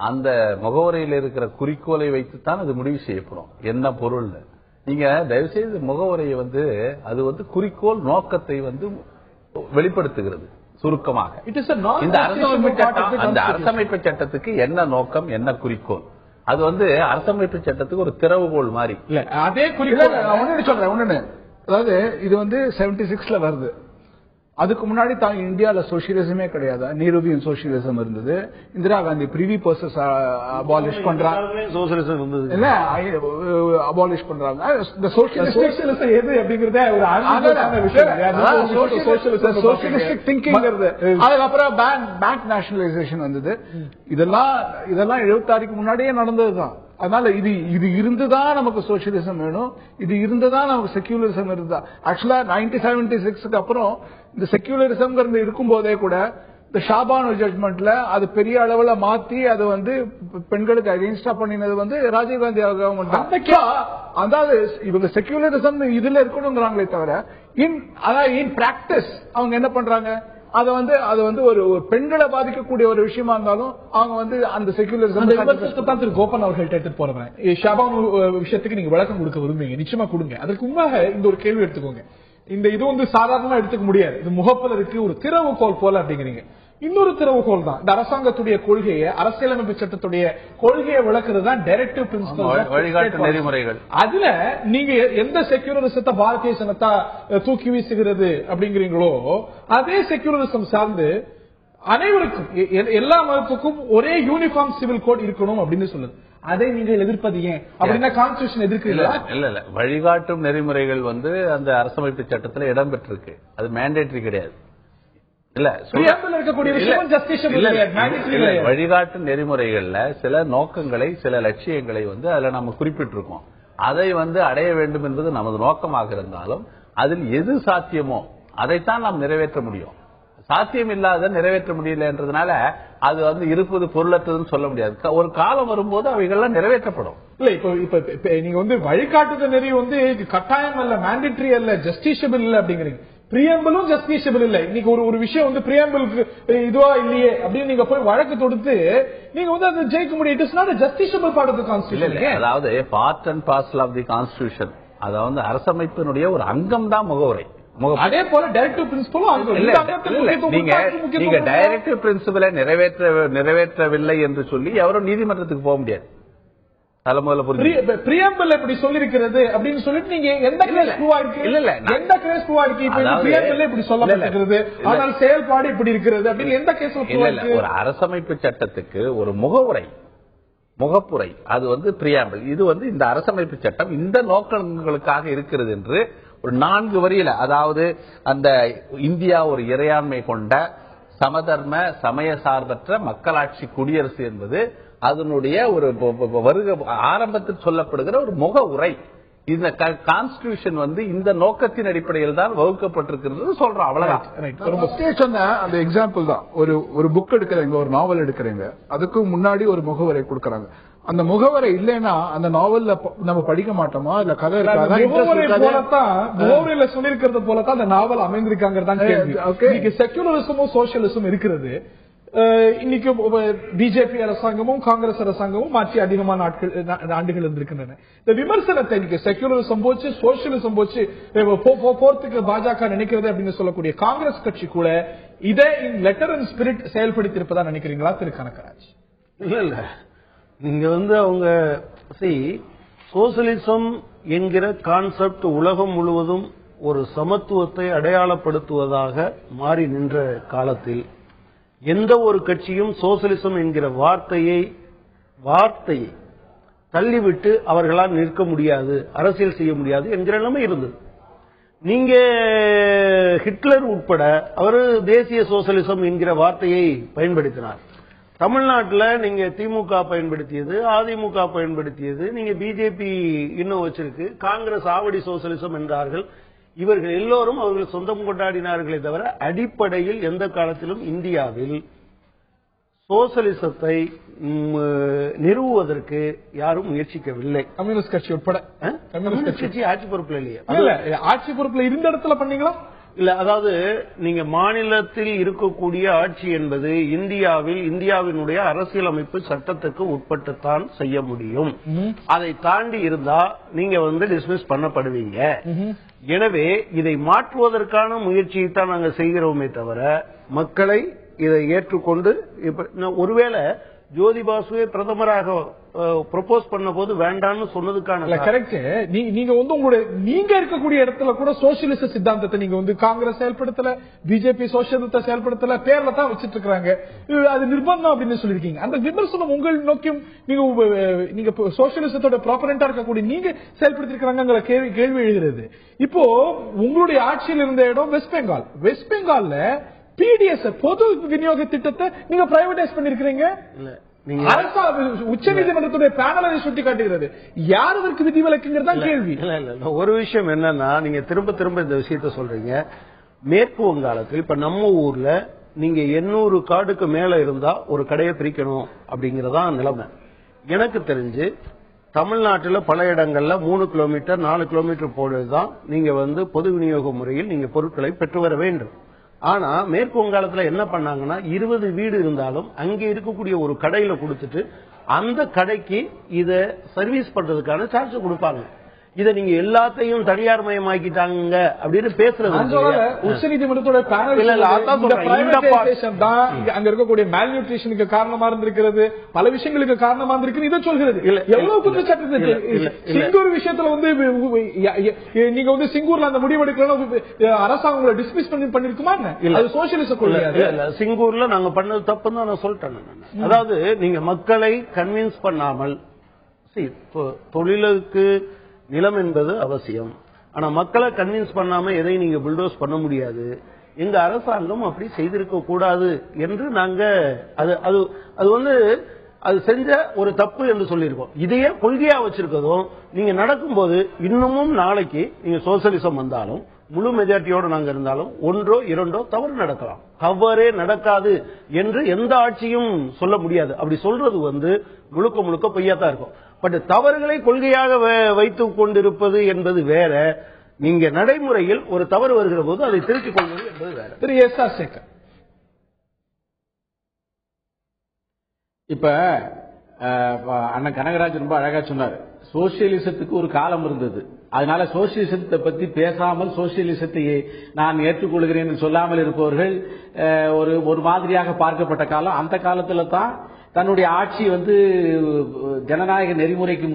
அந்த முகவரையில் இருக்கிற குறிக்கோளை வைத்துத்தான் அது முடிவு செய்யப்படும் என்ன பொருள். நீங்க தயவு செய்து முகவரையை அது குறிக்கோள் நோக்கத்தை வெளிப்படுத்துகிறது. சுருக்கமாக இந்த அரசமைப்பு சட்டத்துக்கு என்ன நோக்கம், என்ன குறிக்கோள், அது அரசமைப்பு சட்டத்துக்கு ஒரு திறவுகோள் மாதிரி இல்ல. அதே குறிக்கோள் சொல்றேன். அதாவது இது 76ல வருது. அதுக்கு முன்னாடி இந்தியால சோசியலிசமே கிடையாது. நீரோவியன் சோசியலிசம் இருந்தது. இந்திரா காந்தி பிரிவி பர்சஸ் அபாலிஷ் பண்றாங்க. சோசியலிசம் இருந்தது இல்ல, அபாலிஷ் பண்றாங்க. இந்த சோசியலிசம் எது அப்படிங்கறத சோசியலிஸ்டிக் திங்கிங். அதுக்கப்புறம் பேங்க் நேஷனலைசேஷன் வந்தது. இதெல்லாம் 76க்கு முன்னாடியே நடந்ததுதான். அதனால இது இருந்துதான் நமக்கு சோசியலிசம் வேணும், இது இருந்துதான் நமக்கு செக்யூலரிசம் இருந்தா. ஆக்சுவலா 1976க்கு அப்புறம் இந்த செக்யூலரிசம் இருக்கும் போதே கூட இந்த ஷாபானு ஜட்மெண்ட்ல அது பெரிய அளவுல மாத்தி அது பெண்களுக்கு அகைன்ஸ்டா பண்ணினது ராஜீவ்காந்தி கவர்மெண்ட். அதாவது இவங்க செக்யூலரிசம் இதுல இருக்கணுங்கிறாங்களே தவிர இன் பிராக்டிஸ் அவங்க என்ன பண்றாங்க, அது ஒரு பெண்களை பாதிக்கக்கூடிய ஒரு விஷயமா இருந்தாலும் அவங்க அந்த செக்யூலரிசம் திரு கோபால் அவர்கள் எடுத்துட்டு போறேன். ஷாபானு விஷயத்துக்கு நீங்க விளக்கம் கொடுக்க விரும்புவீங்க, நிச்சயமா கொடுங்க. அதற்கு முன்னாக இந்த ஒரு கேள்வி எடுத்துக்கோங்க. இது சாதாரணமா எடுத்துக்க முடியாது. இது முகப்புல இருக்கு, ஒரு திறவுகோல் போல அப்படிங்கிறீங்க. இன்னொரு திறவுகோல் தான் இந்த அரசாங்கத்துடைய கொள்கையை, அரசியலமைப்பு சட்டத்துடைய கொள்கையை விளக்குறது தான் டைரக்டிவ் பிரின்சிபல், வழிகாட்டு நெறிமுறைகள். அதுல நீங்க எந்த செக்யூலரிசத்தை பாரதிய ஜனதா தூக்கி வீசுகிறது அப்படிங்கிறீங்களோ அதே செக்யூலரிசம் சார்ந்து அனைவருக்கும், எல்லா மதத்துக்கும் ஒரே யூனிஃபார்ம் சிவில் கோட் இருக்கணும் அப்படின்னு சொல்லுது. அதை நீங்கள் எதிர்ப்பது ஏன் அப்படின்னா கான்ஸ்டிடியூஷன் எதிர்க்கிறீங்களா? இல்ல, வழிகாட்டும் நெறிமுறைகள் அந்த அரசமைப்பு சட்டத்துல இடம்பெற்றிருக்கு. அது மேண்டேட்டரி கிடையாது. வழிகாட்டு நெறிமுறைகள்ல சில நோக்கங்களை, சில லட்சியங்களை அதுல நம்ம குறிப்பிட்டிருக்கோம். அதை அடைய வேண்டும் என்பது நமது நோக்கமாக இருந்தாலும் அதில் எது சாத்தியமோ அதைத்தான் நாம் நிறைவேற்ற முடியும். சாத்தியம் இல்லாத நிறைவேற்ற முடியலன்றதுனால அது இருப்பது பொருளற்றதுன்னு சொல்ல முடியாது. ஒரு காலம் வரும்போது அவைகள்லாம் நிறைவேற்றப்படும். இல்ல, இப்ப நீங்க வழிகாட்டுத நெறி கட்டாயம் அல்ல, மேண்டேட்டரி அல்ல, ஜஸ்டிஷியபிள் இல்ல அப்படிங்கிறீங்க. பிரியாம்பிளும் ஜஸ்டிஷியபிள் இல்ல. இன்னைக்கு ஒரு விஷயம் பிரியாம்பிளுக்கு இதுவா இல்லையே அப்படின்னு நீங்க போய் வழக்கு தொடுத்து நீங்க அது ஜெயிக்க முடியும். It is not a justiciable part of the constitution. அதாவது part and parcel of the constitution, அதாவது அரசமைப்பினுடைய ஒரு அங்கம் தான் முகவுரை. அதே போல டைரக்டிவ் பிரின்சிபலும் நீங்க டைரக்டிவ் பிரின்சிபலை நிறைவேற்றவில்லை என்று சொல்லி எவரும் நீதிமன்றத்துக்கு போக முடியாது. தலைமுறையில புரிஞ்சு பிரியம்பல் இப்படி சொல்லிருக்கிறது அப்படின்னு சொல்லிட்டு நீங்க எந்த கேஸ் ப்ரூவ் ஆயிருக்கு? இல்ல எந்த கேஸ் ப்ரூவ் ஆயிருக்கு? இப்ப பிரியம்பல் இப்படி சொல்லப்பட்டிருக்கிறது, ஆனால் செயல்பாடு இப்படி இருக்கிறது அப்படின்னு எந்த கேஸ்ல ப்ரூவ் ஆயிருக்கு? ஒரு அரசமைப்பு சட்டத்துக்கு ஒரு முகப்புரை அது பிரியாம்பிள். இது இந்த அரசமைப்பு சட்டம் இந்த நோக்கங்களுக்காக இருக்கிறது என்று ஒரு 4 வரியில, அதாவது அந்த இந்தியா ஒரு இறையாண்மை கொண்ட சமதர்ம சமய சார்பற்ற மக்களாட்சி குடியரசு என்பது அதனுடைய ஒரு ஆரம்பத்தில் சொல்லப்படுகிற ஒரு முக உரை. இந்த கான்ஸ்டிடியூஷன் இந்த நோக்கத்தின் அடிப்படையில் தான் வகுக்கப்பட்டிருக்கிறது சொல்றோம். அவ்வளவுதான். சொன்ன அந்த எக்ஸாம்பிள் தான். ஒரு புக் எடுக்கிறீங்க, ஒரு நாவல் எடுக்கிறீங்க, அதுக்கு முன்னாடி ஒரு முகவரை கொடுக்கறாங்க. அந்த முகவரை இல்லைன்னா அந்த நாவல்ல நம்ம படிக்க மாட்டோமா? இல்ல கதை முகவரையில சொல்லிருக்கிறது போலதான் அந்த நாவல் அமைந்திருக்காங்க. செக்குலரிசமும் சோசியலிசமும் இருக்கிறது. இன்னைக்கு பிஜேபி அரசாங்கமும் காங்கிரஸ் அரசாங்கமும் மாற்றி அதிகமான ஆண்டுகள் இருந்திருக்கின்றன. இந்த விமர்சனத்தை இன்னைக்கு செக்குலரிசம் போச்சு, சோசியலிசம் போச்சு, போறதுக்கு பாஜக நினைக்கிறது அப்படின்னு சொல்லக்கூடிய காங்கிரஸ் கட்சி கூட இதை லெட்டர் அண்ட் ஸ்பிரிட் செயல்படுத்தி இருப்பதா நினைக்கிறீங்களா திரு கனகராஜ்? இல்ல நீங்க அவங்க சோசியலிசம் என்கிற கான்செப்ட் உலகம் முழுவதும் ஒரு சமத்துவத்தை அடையாளப்படுத்துவதாக மாறி நின்ற காலத்தில் எந்த ஒரு கட்சியும் சோசியலிசம் என்கிற வார்த்தையை தள்ளிவிட்டு அவர்களால் நிற்க முடியாது, அரசியல் செய்ய முடியாது என்கிற நிலைமை இருந்தது. நீங்க ஹிட்லர் உட்பட அவர் தேசிய சோசியலிசம் என்கிற வார்த்தையை பயன்படுத்தினார். தமிழ்நாட்டில் நீங்க திமுக பயன்படுத்தியது, அதிமுக பயன்படுத்தியது, நீங்க பிஜேபி இன்னும் வச்சிருக்கு, காங்கிரஸ் ஆவடி சோசியலிசம் என்றார்கள். இவர்கள் எல்லோரும் அவர்கள் சொந்தம் கொண்டாடினார்களே தவிர அடிப்படையில் எந்த காலத்திலும் இந்தியாவில் சோசியலிசத்தை நிறுவுவதற்கு யாரும் முயற்சிக்கவில்லை. கம்யூனிஸ்ட் கட்சி உட்பட. கம்யூனிஸ்ட் கட்சி ஆட்சி பொறுப்புல இல்லையா? ஆட்சி பொறுப்புல இருந்த இடத்துல பண்ணீங்களா? இல்ல, அதாவது நீங்க மாநிலத்தில் இருக்கக்கூடிய ஆட்சி என்பது இந்தியாவினுடைய அரசியலமைப்பு சட்டத்துக்கு உட்பட்டுத்தான் செய்ய முடியும். அதை தாண்டி இருந்தா நீங்க டிஸ்மிஸ் பண்ணப்படுவீங்க. எனவே இதை மாற்றுவதற்கான முயற்சியை தான் நாங்கள் செய்கிறோமே தவிர மக்களை இதை ஏற்றுக்கொண்டு ஒருவேளை ஜோதி பாசுவை பிரதமராக ப்ரொபோஸ் பண்ண போது வேண்டாம்னு சொன்னதுக்கான கரெக்ட். நீங்க உங்களுடைய நீங்க இருக்கக்கூடிய இடத்துல கூட சோசியலிச சித்தாந்தத்தை நீங்க காங்கிரஸ் செயல்படுத்தல, பிஜேபி சோசியலிசத்தை செயல்படுத்தல, பேர்ல தான் வச்சிட்டு இருக்காங்க. அது நிர்பந்தம் அப்படின்னு சொல்லிருக்கீங்க. அந்த விமர்சனம் உங்கள் நோக்கியும் நீங்க சோசியலிசத்தோட ப்ராப்பரண்டா இருக்கக்கூடிய நீங்க செயல்படுத்திருக்கிறாங்க கேள்வி எழுகிறது. இப்போ உங்களுடைய ஆட்சியில் இருந்த இடம் வெஸ்ட் பெங்கால்ல பிடிஎஸ் பொது விநியோக திட்டத்தை நீங்க பிரைவேடைஸ் பண்ணிருக்கீங்க. உச்ச நீதிமன்றத்துடைய பேனலை சுட்டி காட்டுகிறது. யார் அதற்கு விதிவிலக்குங்கிறதா கேள்வி. ஒரு விஷயம் என்னன்னா, நீங்க திரும்ப திரும்ப இந்த விஷயத்த சொல்றீங்க. மேற்கு வங்காளத்தில் இப்ப நம்ம ஊர்ல நீங்க 800 கார்டுக்கு மேல இருந்தா ஒரு கடையை பிரிக்கணும் அப்படிங்கறதா நிலைமை. எனக்கு தெரிஞ்சு தமிழ்நாட்டில் பல இடங்கள்ல 3 கிலோமீட்டர் 4 கிலோமீட்டர் போடுறதுதான் நீங்க பொது விநியோக முறையில் நீங்க பொருட்களை பெற்று வர வேண்டும். ஆனா மேற்கு வங்காளத்துல என்ன பண்ணாங்கன்னா 20 வீடு இருந்தாலும் அங்கே இருக்கக்கூடிய ஒரு கடையில கொடுத்துட்டு அந்த கடைக்கு இத சர்வீஸ் பண்றதுக்கான சார்ஜ் கொடுப்பாங்க. இதை நீங்க எல்லாத்தையும் தனியார் மயமாக்கிட்டாங்க அப்படின்னு பேசுறது உச்ச நீதிமன்றத்தோட அங்க இருக்கக்கூடிய மேல்நியூட்ரிஷனுக்கு காரணமா இருந்திருக்கிறது, பல விஷயங்களுக்கு காரணமா இருந்திருக்கு இதை சொல்கிறது. எவ்வளவு குற்றச்சாட்டு சிங்கூர் விஷயத்துல நீங்க சிங்கூர்ல அந்த முடிவெடுக்கலாம் அரசாங்கம் டிஸ்மிஸ் பண்ணிருக்குமா? அது சோசியலிச கொள்கை. சிங்கூர்ல நாங்க பண்ணது தப்புன்னு தான் நான் சொல்லிட்டேன். அதாவது நீங்க மக்களை கன்வின்ஸ் பண்ணாமல், தொழிலுக்கு நிலம் என்பது அவசியம், ஆனா மக்களை கன்வின்ஸ் பண்ணாம எதையும் நீங்க புல்டோஸ் பண்ண முடியாது. எங்க அரசாங்கம் அப்படி செய்திருக்க கூடாது என்று நாங்க அது செஞ்ச ஒரு தப்பு என்று சொல்லியிருக்கோம். இதையே கொள்கையா வச்சிருக்கதும் நீங்க நடக்கும்போது இன்னமும் நாளைக்கு நீங்க சோசியலிசம் வந்தாலும் முழு மெஜாரிட்டியோட நாங்க இருந்தாலும் 1 or 2 தவறு நடக்கலாம். தவறே நடக்காது என்று எந்த ஆட்சியும் சொல்ல முடியாது. அப்படி சொல்றது முழுக்க முழுக்க பொய்யாத்தான் இருக்கும். பட் தவறுகளை கொள்கையாக வைத்துக் கொண்டிருப்பது என்பது வேற, நீங்க நடைமுறையில் ஒரு தவறு வருகிற போது அதை திருத்திக் கொள்வது என்பது வேற. திரு எஸ் ஆர் சேகர், இப்ப அண்ணன் கனகராஜ் ரொம்ப அழகா சொன்னார். சோசியலிசத்துக்கு ஒரு காலம் இருந்தது, அதனால சோசியலிசத்தை பத்தி பேசாமல் சோசியலிசத்தை நான் ஏற்றுக்கொள்கிறேன் சொல்லாமல் இருப்பவர்கள் ஒரு மாதிரியாக பார்க்கப்பட்ட காலம். அந்த காலத்துல தான் தன்னுடைய ஆட்சி வந்து ஜனநாயக நெறிமுறைக்கு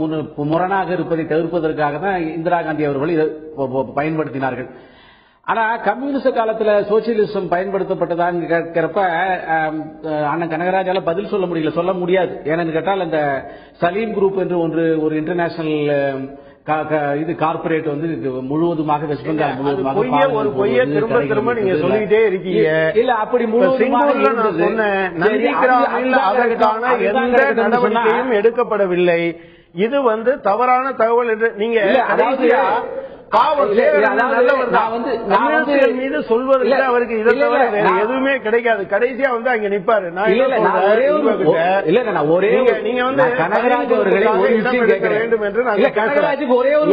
முரணாக இருப்பதை தவிர்ப்பதற்காக தான் இந்திரா காந்தி அவர்கள் இதை பயன்படுத்தினார்கள். ஆனா கம்யூனிஸ்ட் காலத்துல சோசியலிசம் பயன்படுத்தப்பட்டதான்னு கேட்கிறப்ப அண்ணன் கனகராஜால பதில் சொல்ல முடியாது. ஏன்னு கேட்டால் அந்த சலீம் குரூப் என்று ஒரு இன்டர்நேஷனல் இது கார்பரேட் வந்து முழுவதுமாக வெஸ்ட் பெங்கால் முழுவதுமாக திரும்ப திரும்ப நீங்க சொல்லிட்டே இருக்கீங்க. இல்ல அப்படி முழுவதுமாக அதற்கான எந்த நடவடிக்கையும் எடுக்கப்படவில்லை. இது வந்து தவறான தகவல் என்று நீங்க மீது சொல்வதில்லை. அவருக்கு இதை தவிர வேற எதுவுமே கிடைக்காது. கடைசியா வந்து அங்க நிப்பாரு. நீங்க வந்து கனகராஜ் அவர்களை ஒரு விஷயம் கேட்க வேண்டும் என்று கனகராஜுக்கு ஒரே ஒரு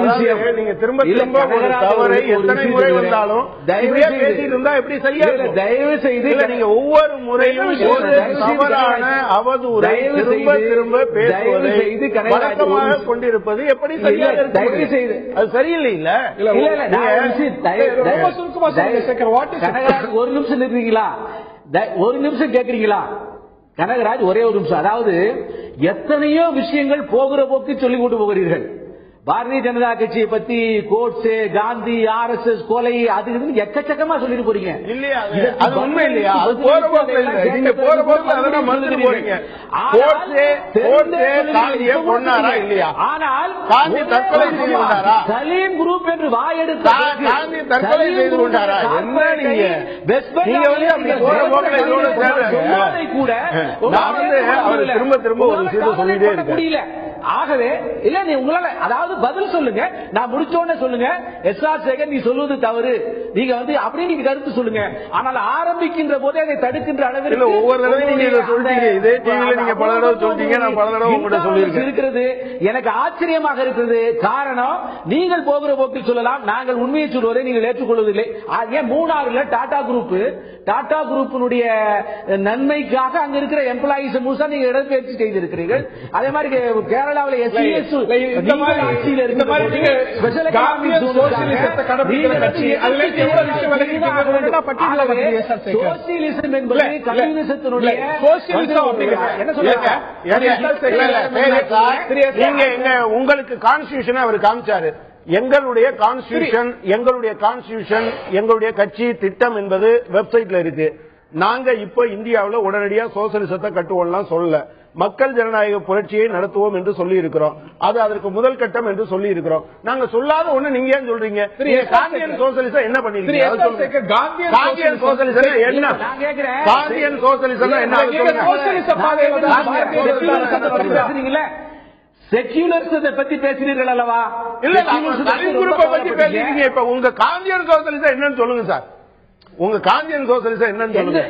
விஷயம் நீங்க திரும்ப திரும்ப ஒரு தவறை எத்தனை முறை வந்தாலும் பேசிட்டு இருந்தா எப்படி சரியா? தயவு செய்து நீங்க ஒவ்வொரு முறையும் ஒரு தவறான அவதூறை திரும்ப திரும்ப பேசுவதை வழக்கமாக கொண்டிருப்பது எப்படி சரியாக? தயவு செய்து அது சரியில்லை. ஒரு நிமிஷம் நிறுத்தீங்களா? ஒரு நிமிஷம் கேட்கறீங்களா? கனகராஜ் ஒரே ஒரு நிமிஷம். அதாவது எத்தனையோ விஷயங்கள் போகிற போக்கு சொல்லிக் கொண்டு போகிறீர்கள். பாரதிய ஜனதா கட்சியை பத்தி கோட்ஸே, காந்தி, RSS கொலை அது எக்கச்சக்கமா சொல்லிட்டு போறீங்க. இல்லையா? அது உண்மை இல்லையா? அது போற போக்கு இல்ல. நீங்க போற போக்கு அதெல்லாம் மறந்துட்டு போறீங்க. கோட்ஸே காந்தியை கொன்னாரா இல்லையா? ஆனால் காந்தி தற்கொலை செய்து கொண்டாரா? சலீம் குரூப் என்று வாயெடுத்து காந்தி தற்கொலை செய்து கொண்டாரா? என்ன நீங்க நீங்க வந்து அப்படி போற போக்குல இதோட சேர்ந்து கூட நான் வந்து அவர் திரும்ப திரும்ப ஒரு விஷயத்தை சொல்லிட்டே இருக்கேன். ஆகவே இல்ல நீ உங்களால அதாவது பதில் சொல்லுங்க. நான் முடிச்சோன்னு சொல்லுங்க. எஸ்ஆர் சேகர் நீ சொல்வது தவறு, நீங்க வந்து அப்படி நீங்க கருத்து சொல்லுங்க. ஆனால் ஆரம்பிக்கின்ற போதே அதை தடுக்கின்ற அளவில் ஒவ்வொரு தடவை நீங்க இதை சொல்றீங்க. இதே டிவில நீங்க பல தடவை சொல்றீங்க, நான் பல தடவை உங்கள்கிட்ட சொல்லியிருக்கேன். இருக்கிறது எனக்கு ஆச்சரியமாக இருக்கிறது. காரணம் நீங்கள் போகிற போக்கில் சொல்லலாம், நாங்கள் உண்மையை சொல்வதை நீங்கள் ஏற்றுக்கொள்வதில்லை. ஏன் மூணாறுல டாடா குரூப்பினுடைய நன்மைக்காக அங்க இருக்கிற எம்ப்ளாயிஸ் முழுசா நீங்க இடப்பெயர்ச்சி செய்திருக்கிறீர்கள். அதே மாதிரி கேரளாவில் சோசியலிசம் என்பது கம்யூனிசத்தினுடைய உங்களுக்கு கான்ஸ்டிடியூஷன் அவர் காமிச்சாரு. எங்களுடைய கான்ஸ்டிடியூஷன் எங்களுடைய கட்சி திட்டம் என்பது வெப்சைட்ல இருக்கு. நாங்க இப்ப இந்தியாவில் உடனடியா சோசியலிசத்தை கட்டுவோம்லாம் சொல்ல, மக்கள் ஜனநாயக புரட்சியை நடத்துவோம் என்று சொல்லி இருக்கிறோம். அது அதற்கு முதல் கட்டம் என்று சொல்லி இருக்கிறோம். நாங்க சொல்லாத ஒண்ணு நீங்க ஏன் சொல்றீங்க? காந்தியன் சோசியலிசம் என்ன பண்ணிருக்கீங்க? காந்தியன் சோசியலிசம் என்ன? காந்தியன் சோசியலிசம் என்ன? செக்யூலரிசத்தை பத்தி பேசினீர்கள் அல்லவா? இல்ல பத்தி பேசுறீங்க. இப்ப உங்க காந்தியன் சோசியலிசம் என்னன்னு சொல்லுங்க சார். உங்க காந்தியன் சோசியலிசம் என்னன்னு சொல்லுங்க.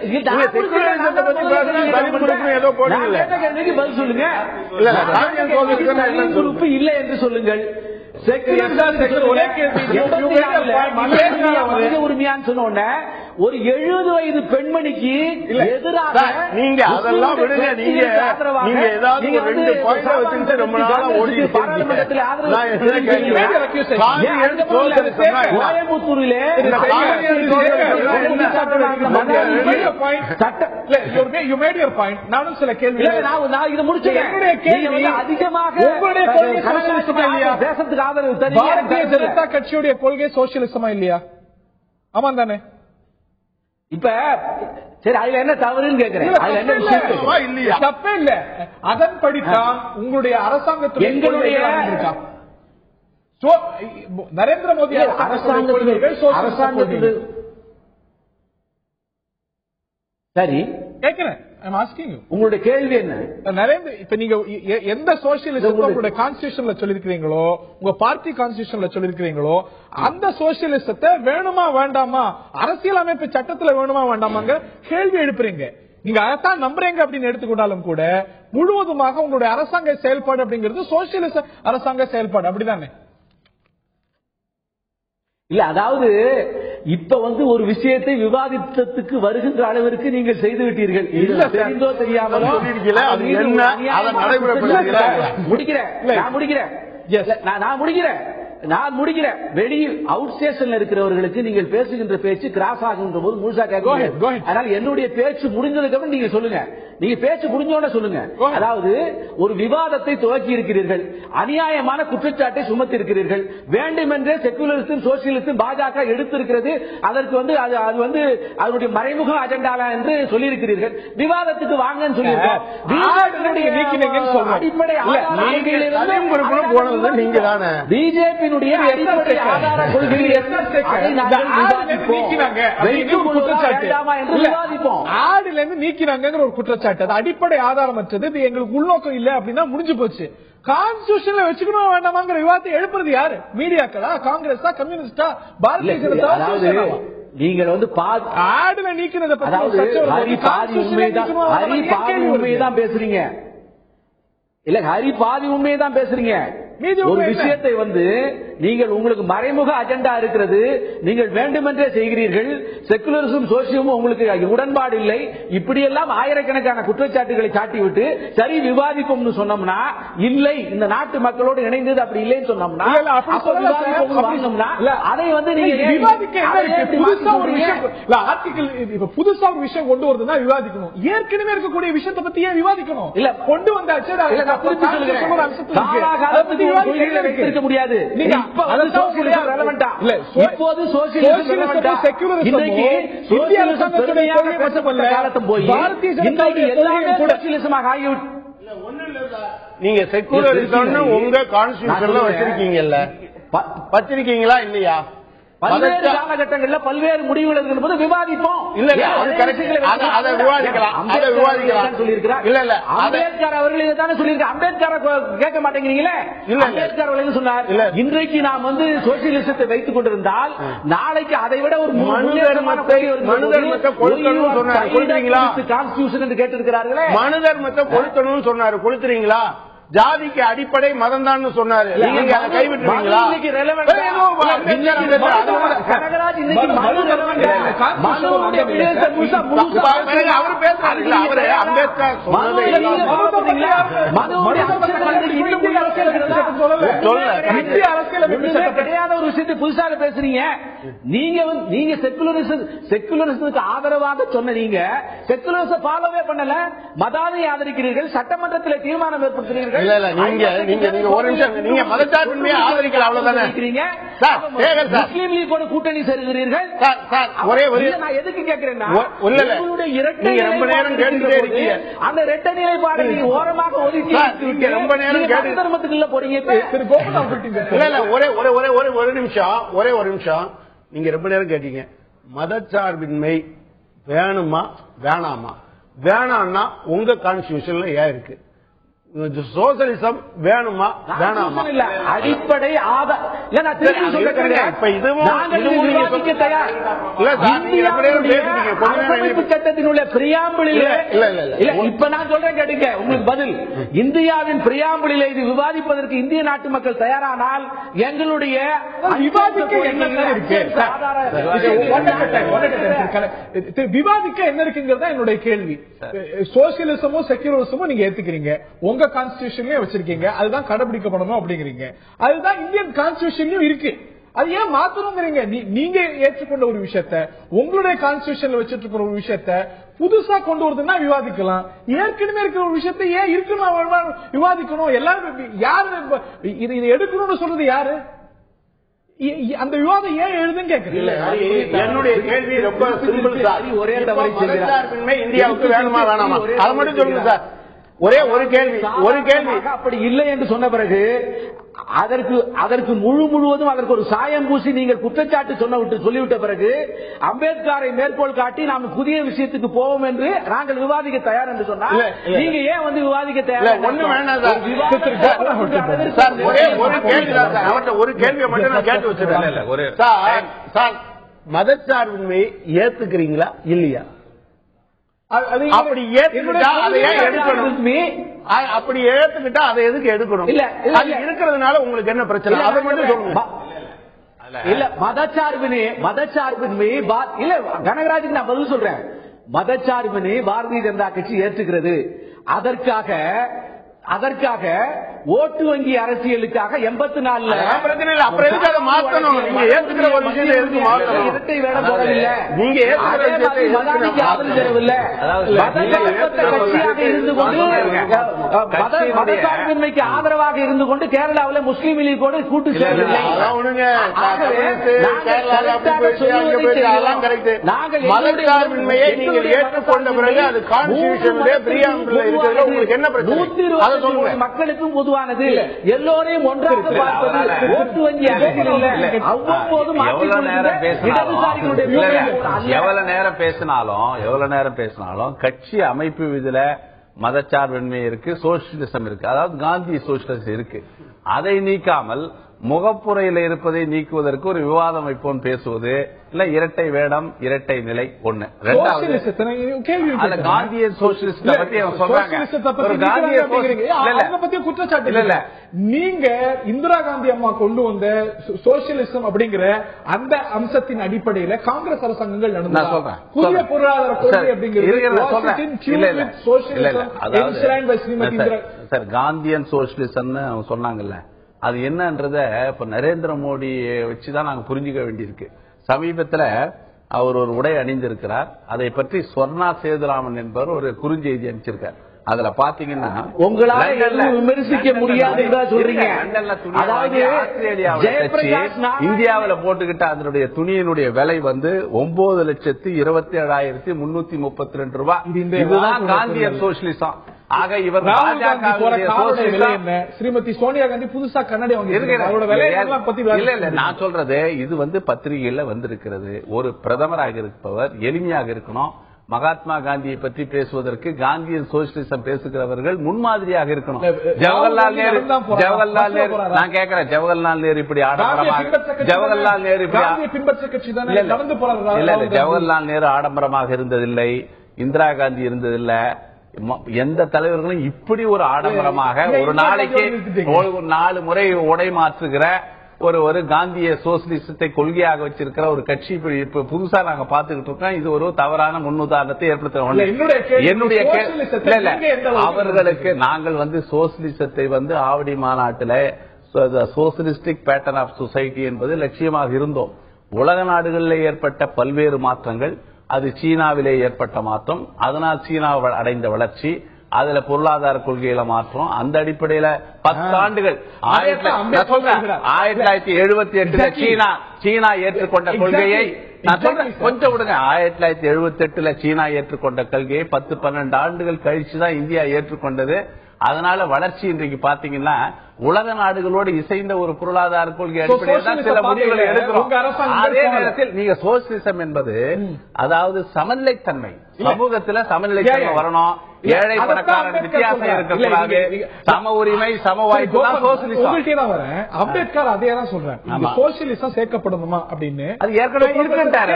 ஏதோ போடுங்க பதில் சொல்லுங்க. இல்ல காந்தியன் சோசியலிசம் என்னன்னு இல்ல என்று சொல்லுங்கள். உரிமையான்னு சொன்ன ஒரு 70 வயது பெண்மணிக்கு எதிராக நீங்க அதெல்லாம் விடுங்க. நீங்க ஏதாவது ரெண்டு பாயிண்ட் வச்சுட்டு ரொம்ப நாளா ஓடி பாராளுமன்றத்தில் கோயம்புத்தூரிலே நானும் சில கேள்வி இது முடிச்சேன். அதிகமாக தேசத்துக்கு ஆதரவு பாரதிய ஜனதா கட்சியுடைய கொள்கை சோசியலிசமா இல்லையா? ஆமா தானே? இப்ப சரி, அதுல என்ன தவறுன்னு கேட்கிறேன். அதுல என்ன விஷயம் இல்லையா? தப்பே இல்ல. அதன்படித்தான் உங்களுடைய அரசாங்கத்துடைய எங்களுடைய நரேந்திர மோடி அரசாங்கத்தில் சரி கேட்கிறேன். உங்களுடைய கேள்வி என்ன? நரேந்திர இப்ப நீங்க எந்த சோசியலிசம் உங்களுடைய கான்ஸ்டிடியூஷன்ல சொல்லிருக்கீங்களோ, உங்க பார்ட்டி கான்ஸ்டிடியூஷன்ல சொல்லிருக்கீங்களோ, அந்த சோசியலிசத்தை வேணுமா வேண்டாமா, அரசியல் அமைப்பு சட்டத்துல வேணுமா வேண்டாமாங்க கேள்வி எழுப்புறீங்க. நீங்க அதைத்தான் நம்புறீங்க அப்படின்னு எடுத்துக்கொண்டாலும் கூட முழுவதுமாக உங்களுடைய அரசாங்க செயல்பாடு அப்படிங்கிறது சோசியலிச அரசாங்க செயல்பாடு, அப்படிதானே? இல்ல, அதாவது இப்ப வந்து ஒரு விஷயத்தை விவாதித்ததுக்கு வருகின்ற அளவிற்கு நீங்கள் செய்து விட்டீர்கள். தெரிந்தோ தெரியாமலோ முடிக்கிறேன். நான் முடிக்கிறேன். வெளியில் அவுட் ஸ்டேஷன்ல இருக்கிறவர்களுக்கு நீங்கள் பேசுகின்ற பேச்சு கிராஸ் ஆகுகின்ற போது முழுசா கேட்க. அதனால என்னுடைய பேச்சு முடிஞ்சதுக்கு அப்புறம் நீங்க சொல்லுங்க. நீங்க பேச்சு முடிஞ்சோட சொல்லுங்க. அதாவது ஒரு விவாதத்தை துவக்கி இருக்கிறீர்கள், அநியாயமான குற்றச்சாட்டை சுமத்தி இருக்கிறீர்கள், வேண்டுமென்றே செக்குலரிஸ்டும் சோசியலிஸ்டும் பாஜக எடுத்திருக்கிறது, அதற்கு அது அதனுடைய மறைமுக அஜெண்டா என்று சொல்லியிருக்கிறீர்கள். விவாதத்துக்கு வாங்கன்னு சொல்லியிருக்கோம். பிஜேபியினுடைய அடிப்படை ஆதார கொள்கை நீக்கிறாங்க ஒரு குற்றச்சாட்டு, அது அடிப்படை ஆதாரமற்றது, இது எங்களுக்கு உள்நோக்கம் இல்ல அப்படின்னா முடிஞ்சு போச்சு. கான்ஸ்டிடியூஷன்ல வச்சுக்கணும் வேண்டாமாங்கிற விவாதத்தை எழுப்புறது யாரு? மீடியாக்களா, காங்கிரஸா, கம்யூனிஸ்டா, பாரதிய ஜனதா? நீங்கள் ஆடுல நீக்கினதை உண்மையதான் பேசுறீங்க இல்ல, ஹரி பாதி உண்மையதான் பேசுறீங்க. ஒரு விஷயத்தை நீங்கள் உங்களுக்கு மறைமுக அஜெண்டா இருக்கிறது, நீங்கள் வேண்டுமென்றே செய்கிறீர்கள், செக்குலரிசம் சோசியமும் உங்களுக்கு உடன்பாடு இல்லை, இப்படியெல்லாம் ஆயிரக்கணக்கான குற்றச்சாட்டுகளை காட்டிவிட்டு சரி விவாதிப்போம் சொன்னோம்னா இல்லை, இந்த நாட்டு மக்களோடு இணைந்தது அப்படி இல்லைன்னு சொன்னோம்னா அதை புதுசா ஒரு விஷயம் கொண்டு வருதுன்னா விவாதிக்கணும். ஏற்கனவே இருக்கக்கூடிய விஷயத்தை பத்தி ஏன் விவாதிக்கணும்? இல்ல கொண்டு வந்தாச்சு இருக்க முடியாது. நீங்க செக்குலரிசம் உங்க கான்ஸ்டிடியூஷன்ல வச்சிருக்கீங்கல்ல, வச்சிருக்கீங்களா இல்லையா? பல்வேறு காலகட்டங்களில் பல்வேறு முடிவுகள் இருக்கிற போது விவாதிப்போம். அம்பேத்கர் அவர்கள் இதைத்தானே சொல்லியிருக்காங்க. அம்பேத்கர் கேட்க மாட்டேங்கிறீங்களே. அம்பேத்கர் அவர்கள் சொன்னார், இன்றைக்கு நாம் சோசியலிசத்தை வைத்துக் கொண்டிருந்தால் நாளைக்கு அதை விட ஒரு கான்ஸ்டிடியூஷன் என்று கேட்டிருக்கிறார்களே. மனு தர்மத்தை கொளுத்தணும்னு சொன்னாரு, கொளுத்துறீங்களா? ஜாதிக்கு அடிப்படை மதம் தான் சொன்னாரு, நீங்க அதை கைவிட்டுறீங்களா? அவர் பேசுறாரு, அம்பேத்கர் கிடையாத ஒரு விஷயத்தை புதுசாக பேசுறீங்க. நீங்க செக்குலரிசத்துக்கு ஆதரவாக சொன்ன நீங்க செக்குலரிசம் ஃபாலோவே பண்ணல, மதாவை ஆதரிக்கிறீர்கள், சட்டமன்றத்தில் தீர்மானம் ஏற்படுத்துறீர்கள். முஸ்லீம் லீக்கோட கூட்டணி சேருகிறீர்கள். நான் எதுக்கு கேட்கிறேன், அந்த இரட்டை நிலைப்பாடு நீங்க ஓரமாக ஒதுக்கி ரொம்ப நேரம் தர்மத்துக்குள்ள போறீங்க. ஒரே ஒரு நிமிஷம், நீங்க ரொம்ப நேரம் கேட்டீங்க மதச்சார்பின்மை வேணுமா வேணாமா? வேணாம்னா உங்க கான்ஸ்டிடியூஷன்ல ஏன் இருக்கு? சோசியலிசம் வேணுமா வேணாமா? அடிப்படை சட்டத்தினுடைய பிரியாம்பிளில் இப்ப நான் சொல்றேன் கேட்டுங்க, உங்களுக்கு பதில். இந்தியாவின் பிரியாம்பிளில் இது விவாதிப்பதற்கு இந்திய நாட்டு மக்கள் தயாரானால் எங்களுடைய விவாதிக்க என்ன இருக்குங்கிறதா என்னுடைய கேள்வி. சோசியலிசமோ செக்யூலரிசமோ நீங்க ஏத்துக்கிறீங்க, உங்க கான்ஸ்டிடியூஷன்லயே வச்சிருக்கீங்க, அதுதான் கடைபிடிக்கப்படணும் அப்படிங்கிறீங்க, அதுதான் இந்தியன் கான்ஸ்டிடியூஷன்லயும் இருக்கு. அது ஏன் மாத்தணுங்கிறீங்க? நீங்க ஏற்றுக்கொண்ட ஒரு விஷயத்த, உங்களுடைய கான்ஸ்டிடியூஷன்ல வச்சிட்டு இருக்கிற ஒரு விஷயத்த புதுசா கொண்டு வருதுன்னா விவாதிக்கலாம். ஏற்கனவே இருக்கிற ஒரு விஷயத்தை ஏன் இருக்கணும் விவாதிக்கணும்? எல்லாரும் யாரு இதை எடுக்கணும்னு சொல்றது யாரு? அந்த விவாதம் ஏன் எழுதுன்னு கேட்கிறேன். என்னுடைய கேள்வி ரொம்ப சிம்பிள் சார். ஒரே தவறை இந்தியாவுக்கு வேணுமா வேணாமா அதை மட்டும் சொல்லுங்க சார். ஒரே ஒரு கேள்வி அப்படி இல்லை என்று சொன்ன பிறகு அதற்கு முழுவதும் அதற்கு ஒரு சாயம் பூசி நீங்கள் குற்றச்சாட்டு சொல்லிவிட்ட பிறகு அம்பேத்கரை மேற்கோள் காட்டி நாம் புதிய விஷயத்துக்கு போவோம் என்று நாங்கள் விவாதிக்க தயார் என்று சொன்னால் நீங்க ஏன் விவாதிக்க தயார்? ஒண்ணு வேணாம் சார். ஒரு கேள்வியை மட்டும் நான் கேட்டு வச்சிருக்கேன் சார். மதச்சார்பின்மை ஏத்துக்கிறீங்களா இல்லையா? அப்படி ஏத்துக்கிட்டா அதை எதுக்கு எடுக்கணும்? இல்ல அது இருக்கிறதுனால உங்களுக்கு என்ன பிரச்சனை? அதை மட்டும் சொல்லுங்க. இல்ல மதச்சார்பின்மை இல்ல கனகராஜுக்கு நான் பதில் சொல்றேன். மதச்சார்பினை பாரதிய ஜனதா கட்சி ஏற்றுக்கிறது. அதற்காக அதற்காக ஓட்டு வங்கி அரசியலுக்காக 84 பிரச்சனை இல்ல. அப்புறம் எதுக்கு அதை மாத்தணும்? நீங்க ஏத்துக்கிற ஒரு விஷயத்தை எதுக்கு மாத்தணும்? இரட்டை வேடம் போடவில்லை. நீங்க ஏத்துக்கிற விஷயத்தை மதானிக்கு ஆதரவு தரவில்லை. கட்சியாக இருந்து கொண்டு மதசார்பின்மைக்கு ஆதரவாக இருந்து கொண்டு கேரளாவில் முஸ்லீம் லீகோடு கூட்டு சேரவில்லை. மதசார்பின்மையை நீங்கள் ஏற்றுக்கொண்ட பிறகு அது கான்ஸ்டிடியூஷனுடைய பிரியாம்பிள் இருக்கிறது. உங்களுக்கு என்ன பிரச்சனை? மக்களுக்கும் பொதுவானது. எல்லோரையும் ஒன்றாக பார்ப்பது ஓட்டு வங்கி அரசியல் இல்லை. அவ்வப்போது எவ்வளவு நேரம் பேசினாலும் கட்சி அமைப்பு இதுல மதச்சார்பின்மை இருக்கு, சோசியலிசம் இருக்கு, அதாவது காந்தி சோசியலிசம் இருக்கு. அதை நீக்காமல் முகப்புறையில் இருப்பதை நீக்குவதற்கு ஒரு விவாதம் வைப்போம் பேசுவது இல்ல இரட்டை வேடம் இரட்டை நிலை ஒண்ணு. ரெண்டாவது காந்திய சோசியலிஸ்ட பத்தி சொல்றாங்க. இல்ல நீங்க இந்திரா காந்தி அம்மா கொண்டு வந்த சோசியலிசம் அப்படிங்கிற அந்த அம்சத்தின் அடிப்படையில காங்கிரஸ் அரசாங்கங்கள் நடந்தது. புதிய பொருளாதார கொள்கை அப்படிங்கிறது காந்தியன் சோசியலிசம் சொன்னாங்கல்ல, அது என்னன்றத இப்ப நரேந்திர மோடி வச்சுதான் நாங்க புரிஞ்சுக்க வேண்டியிருக்கு. சமீபத்தில் அவர் ஒரு உடை அணிந்திருக்கிறார். அதை பற்றி ஸ்வர்ணா சேதுராமன் என்பவர் ஒரு குறுஞ்செய்தி அனுப்பிச்சிருக்கார். அதுல பாத்தீங்கன்னா உங்களால விமர்சிக்க முடியாது சொல்றீங்க. அதாவது இந்தியாவில் போட்டுக்கிட்ட அதனுடைய துணியினுடைய விலை வந்து 9,27,332 ரூபாய். இதுதான் காந்தியன் சோசியலிசம். ஆக இவர் ஸ்ரீமதி சோனியா காந்தி புதுசா கண்ணாடி இல்ல நான் சொல்றது இது வந்து பத்திரிகையில வந்திருக்கிறது. ஒரு பிரதமராக இருப்பவர் எளிமையாக இருக்கணும். மகாத்மா காந்தியை பற்றி பேசுவதற்கு காந்தியன் சோசியலிசம் பேசுகிறவர்கள் முன்மாதிரியாக இருக்கணும். ஜவஹர்லால் நேரு நான் கேட்கிறேன், ஜவஹர்லால் நேரு இப்படி ஆடம்பரமாக ஜவஹர்லால் நேரு ஆடம்பரமாக இருந்ததில்லை, இந்திரா காந்தி இருந்ததில்லை. எந்த தலைவர்களும் இப்படி ஒரு ஆடம்பரமாக ஒரு நாளைக்கு 4 முறை உடை மாற்றுகிற ஒரு காந்திய சோசியலிசத்தை கொள்கையாக வச்சிருக்கிற ஒரு கட்சி இப்ப புதுசா நாங்க பாத்துக்கிட்டு இருக்கோம். இது ஒரு தவறான முன்னுதாரணத்தை ஏற்படுத்த என்னுடைய அவர்களுக்கு நாங்கள் வந்து சோசியலிசத்தை வந்து ஆவடி மாநாட்டில் சோசியலிஸ்டிக் பேட்டர்ன் ஆஃப் சொசைட்டி என்பது லட்சியமாக இருந்தோம். உலக நாடுகளில் ஏற்பட்ட பல்வேறு மாற்றங்கள், அது சீனாவிலே ஏற்பட்ட மாற்றம், அதனால் சீனா அடைந்த வளர்ச்சி, அதுல பொருளாதார கொள்கையில மாற்றம், அந்த அடிப்படையில 10 ஆண்டுகள் 1978 சீனா ஏற்றுக்கொண்ட கொள்கையை கொஞ்சம் விடுங்க. 1978 சீனா ஏற்றுக்கொண்ட கொள்கையை 10-12 ஆண்டுகள் கழிச்சுதான் இந்தியா ஏற்றுக்கொண்டது. அதனால வளர்ச்சி இன்றைக்கு பாத்தீங்கன்னா உலக நாடுகளோடு இசைந்த ஒரு பொருளாதார கொள்கை அடிப்படையில் தான் சில முடிவுகளை எடுக்கிறோம். அதே நேரத்தில் நீங்க சோசியலிசம் என்பது அதாவது சமநிலைத்தன்மை, சமூகத்துல சமநிலைத்தன்மை வரணும். ஏழை பணக்காரன் வித்தியாசம் இருக்கக்கூடாது, சம உரிமை சம வாய்ப்பு தான் சோசியலிசம். அம்பேத்கர் அதே தான் சொல்றேன். சோசியலிசம் சேர்க்கப்படணுமா அப்படின்னு அது ஏற்கனவே இருக்குன்றாரு.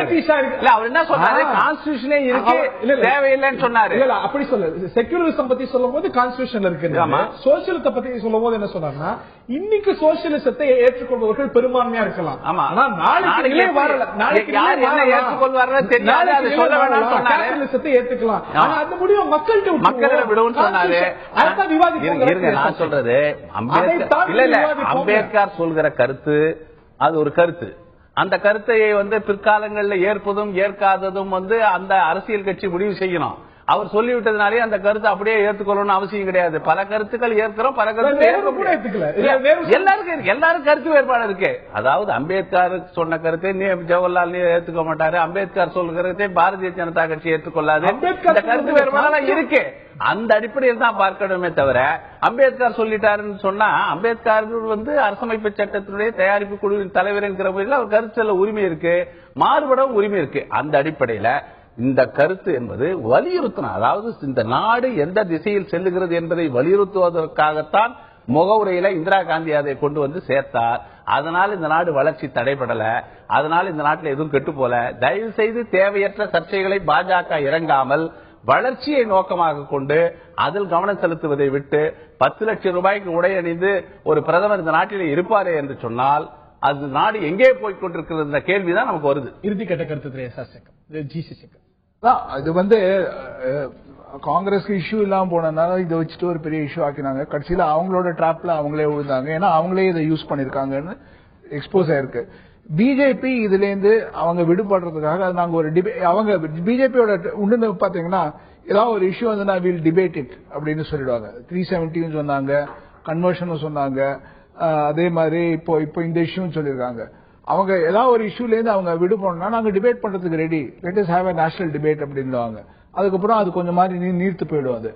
அவர் என்ன சொன்னாரு, கான்ஸ்டிடியூஷனே இருக்கு தேவையில்லைன்னு சொன்னாரு. அப்படி சொல்ல செக்யூலரிசம் பத்தி சொல்லும் போது கான்ஸ்டிடியூஷன் இருக்கு. சோசியலிசத்தை பத்தி சொல்லும் போது என்ன சொன்னாருன்னா, இன்னைக்கு சோசியலிசத்தை ஏற்றுக்கொள்பவர்கள் பெரும்பான்மையா இருக்கலாம். ஆனா நாளைக்கு ஏற்றுக்கொள்வார்கள் தெரியாது, சொல்ல வேண்டாம் சொன்னாரு. ஏற்றுக்கலாம், ஆனா அந்த முடிவு மக்கள்கிட்ட மக்களிடம் விடுவோம்னு சொன்னாரு. நான் சொல்றது அம்பேத்கர் சொல்கிற கருத்து அது ஒரு கருத்து. அந்த கருத்தை வந்து பிற்காலங்களில் ஏற்பதும் ஏற்காததும் வந்து அந்த அரசியல் கட்சி முடிவு செய்யணும். அவர் சொல்லிவிட்டதுனாலே அந்த கருத்தை அப்படியே ஏற்றுக்கொள்ளணும் அவசியம் கிடையாது. பல கருத்துக்கள் ஏற்கிறோம், பல கருத்து எல்லாரும் கருத்து வேறுபாடு இருக்கு. அதாவது அம்பேத்கர் சொன்ன கருத்தை ஜவஹர்லால் நேரு ஏற்றுக்க மாட்டாரு, அம்பேத்கர் சொல்ற கருத்தை பாரதிய ஜனதா கட்சி ஏற்றுக்கொள்ளாது. இந்த கருத்து வேறுபாடு இருக்கு. அந்த அடிப்படையில் தான் பார்க்கணுமே தவிர அம்பேத்கர் சொல்லிட்டாருன்னு சொன்னா அம்பேத்கர் வந்து அரசமைப்பு சட்டத்தினுடைய தயாரிப்பு குழுவின் தலைவர் என்கிற முறையில் அவர் கருத்து சொல்ல உரிமை இருக்கு, மாறுபடவும் உரிமை இருக்கு. அந்த அடிப்படையில இந்த கருத்து என்பது வலியுறுத்தணும். அதாவது இந்த நாடு எந்த திசையில் செல்லுகிறது என்பதை வலியுறுத்துவதற்காகத்தான் முகவுரையில இந்திரா காந்தி அதை கொண்டு வந்து சேர்த்தார். அதனால இந்த நாடு வளர்ச்சி தடைபடல, அதனால இந்த நாட்டில் எதுவும் கெட்டு போல. தயவு செய்து தேவையற்ற சர்ச்சைகளை பாஜக இறங்காமல் வளர்ச்சியை நோக்கமாக கொண்டு அதில் கவனம் செலுத்துவதை விட்டு 10 லட்சம் ரூபாய்க்கு உடை அணிந்து ஒரு பிரதமர் இந்த நாட்டில் இருப்பாரே என்று சொன்னால் அது நாடு எங்கே போய் கொண்டிருக்கிறது என்ற கேள்விதான் நமக்கு வருது. இறுதி கட்ட கருத்து அது வந்து காங்கிரஸ்க்கு இஷ்யூ இல்லாம போனதுனால இதை வச்சுட்டு ஒரு பெரிய இஷ்யூ ஆக்கினாங்க. கடைசியில அவங்களோட டிராப்ல அவங்களே விழுந்தாங்க. ஏன்னா அவங்களே இதை யூஸ் பண்ணிருக்காங்கன்னு எக்ஸ்போஸ் ஆயிருக்கு. பிஜேபி இதுல இருந்து அவங்க விடுபடுறதுக்காக நாங்க ஒரு அவங்க பிஜேபியோட உண்டு பாத்தீங்கன்னா ஏதாவது ஒரு இஷ்யூ வந்து நான் வில் டிபேட் இட் அப்படின்னு சொல்லிடுவாங்க. 370 சொன்னாங்க, கன்வர்ஷன் சொன்னாங்க, அதே மாதிரி இப்போ இந்த இஷ்யூன்னு சொல்லியிருக்காங்க. அவங்க ஏதாவது ஒரு இஷ்யூல இருந்து அவங்க விடுபடணும்னா நாங்க டிபேட் பண்றதுக்கு ready, let us have a national debate அப்படின்னுவாங்க. அதுக்கப்புறம் அது கொஞ்சம் மாதிரி நீர்த்து போயிடும். அது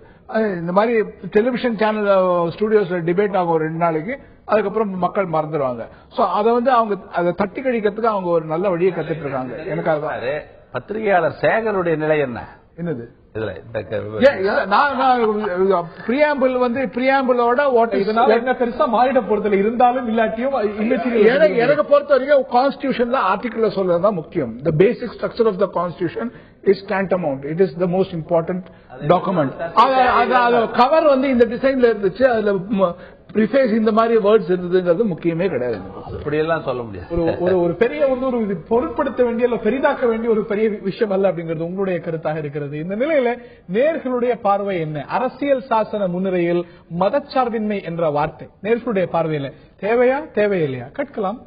இந்த மாதிரி டெலிவிஷன் சேனல் ஸ்டுடியோஸ்ல டிபேட் ஆகும் ஒரு 2 நாளைக்கு, அதுக்கப்புறம் மக்கள் மறந்துடுவாங்க. சோ அதை வந்து அவங்க அதை தட்டி கழிக்கிறதுக்கு அவங்க ஒரு நல்ல வழியை கத்துட்டு இருக்காங்க. எனக்கு அதுதான். பத்திரிகையாளர் சேகருடைய நிலை என்னது இதுல பிரியாம்பிள் வந்து பிரியாம்பிளோட இதனால என்ன பெருசா மாறிட போறதுல இருந்தாலும் இல்லாட்டியும் எனக்கு பொறுத்த வரைக்கும் கான்ஸ்டிடியூஷன்ல ஆர்டிகிள் சொல்றதுதான் முக்கியம். The basic structure of the constitution is tantamount. It is the most important document. Cover வந்து இந்த டிசைன்ல இருந்துச்சு, அதுல ப்ரிஃபேஸ் இந்த மாதிரி வேர்ட்ஸ் இருந்ததுங்கிறது முக்கியமே கிடையாது. அப்படியெல்லாம் சொல்ல முடியாது. ஒரு பெரிய ஒரு பொருட்படுத்த வேண்டிய இல்ல பெரிதாக்க வேண்டிய ஒரு பெரிய விஷயம் அல்ல அப்படிங்கிறது உங்களுடைய கருத்தாக இருக்கிறது. இந்த நிலையில நேர்களுடைய பார்வை என்ன? அரசியல் சாசன முன்னுரையில் மதச்சார்பின்மை என்ற வார்த்தை நேர்களுடைய பார்வையில தேவையா தேவையில்லையா? கேட்கலாம்.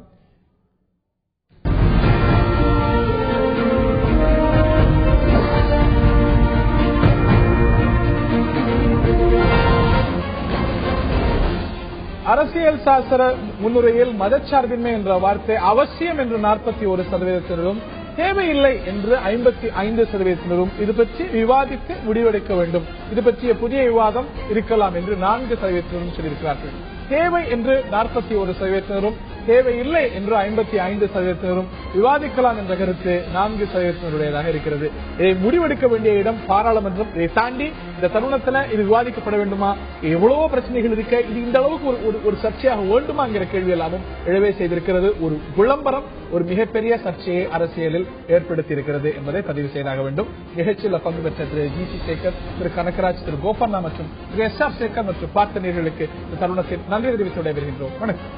அரசியல் சாசன முன்னுரையில் மதச்சார்பின்மை என்ற வார்த்தை அவசியம் என்று 41%, தேவையில்லை என்று 55%, இது பற்றி விவாதித்து முடிவெடுக்க வேண்டும், இது பற்றிய புதிய விவாதம் இருக்கலாம் என்று 4% சொல்லியிருக்கிறார்கள். தேவை என்று 41%, தேவையில்லை என்று 55%, விவாதிக்கலாம் என்ற கருத்து 4% இருக்கிறது. இதை முடிவெடுக்க வேண்டிய இடம் பாராளுமன்றம். இதை தாண்டி இந்த தருணத்துல இது விவாதிக்கப்பட வேண்டுமா? எவ்வளவோ பிரச்சனைகள் இருக்க இது இந்த அளவுக்கு ஒரு சர்ச்சையாக வேண்டுமாங்கிற கேள்வி எல்லாமும் எழவே செய்திருக்கிறது. ஒரு விளம்பரம் ஒரு மிகப்பெரிய சர்ச்சையை அரசியலில் ஏற்படுத்தி இருக்கிறது என்பதை பதிவு செய்தாக வேண்டும். நிகழ்ச்சியில் பங்கு பெற்ற திரு ஜி.சி. சேகர், திரு கனகராஜ், திரு கோபண்ணா மற்றும் திரு எஸ்.ஆர். சேகர் மற்றும் பார்த்த நேயர்களுக்கு இந்த தருணத்தில் நன்றி தெரிவித்து விடைபெறுகின்றோம். வணக்கம்.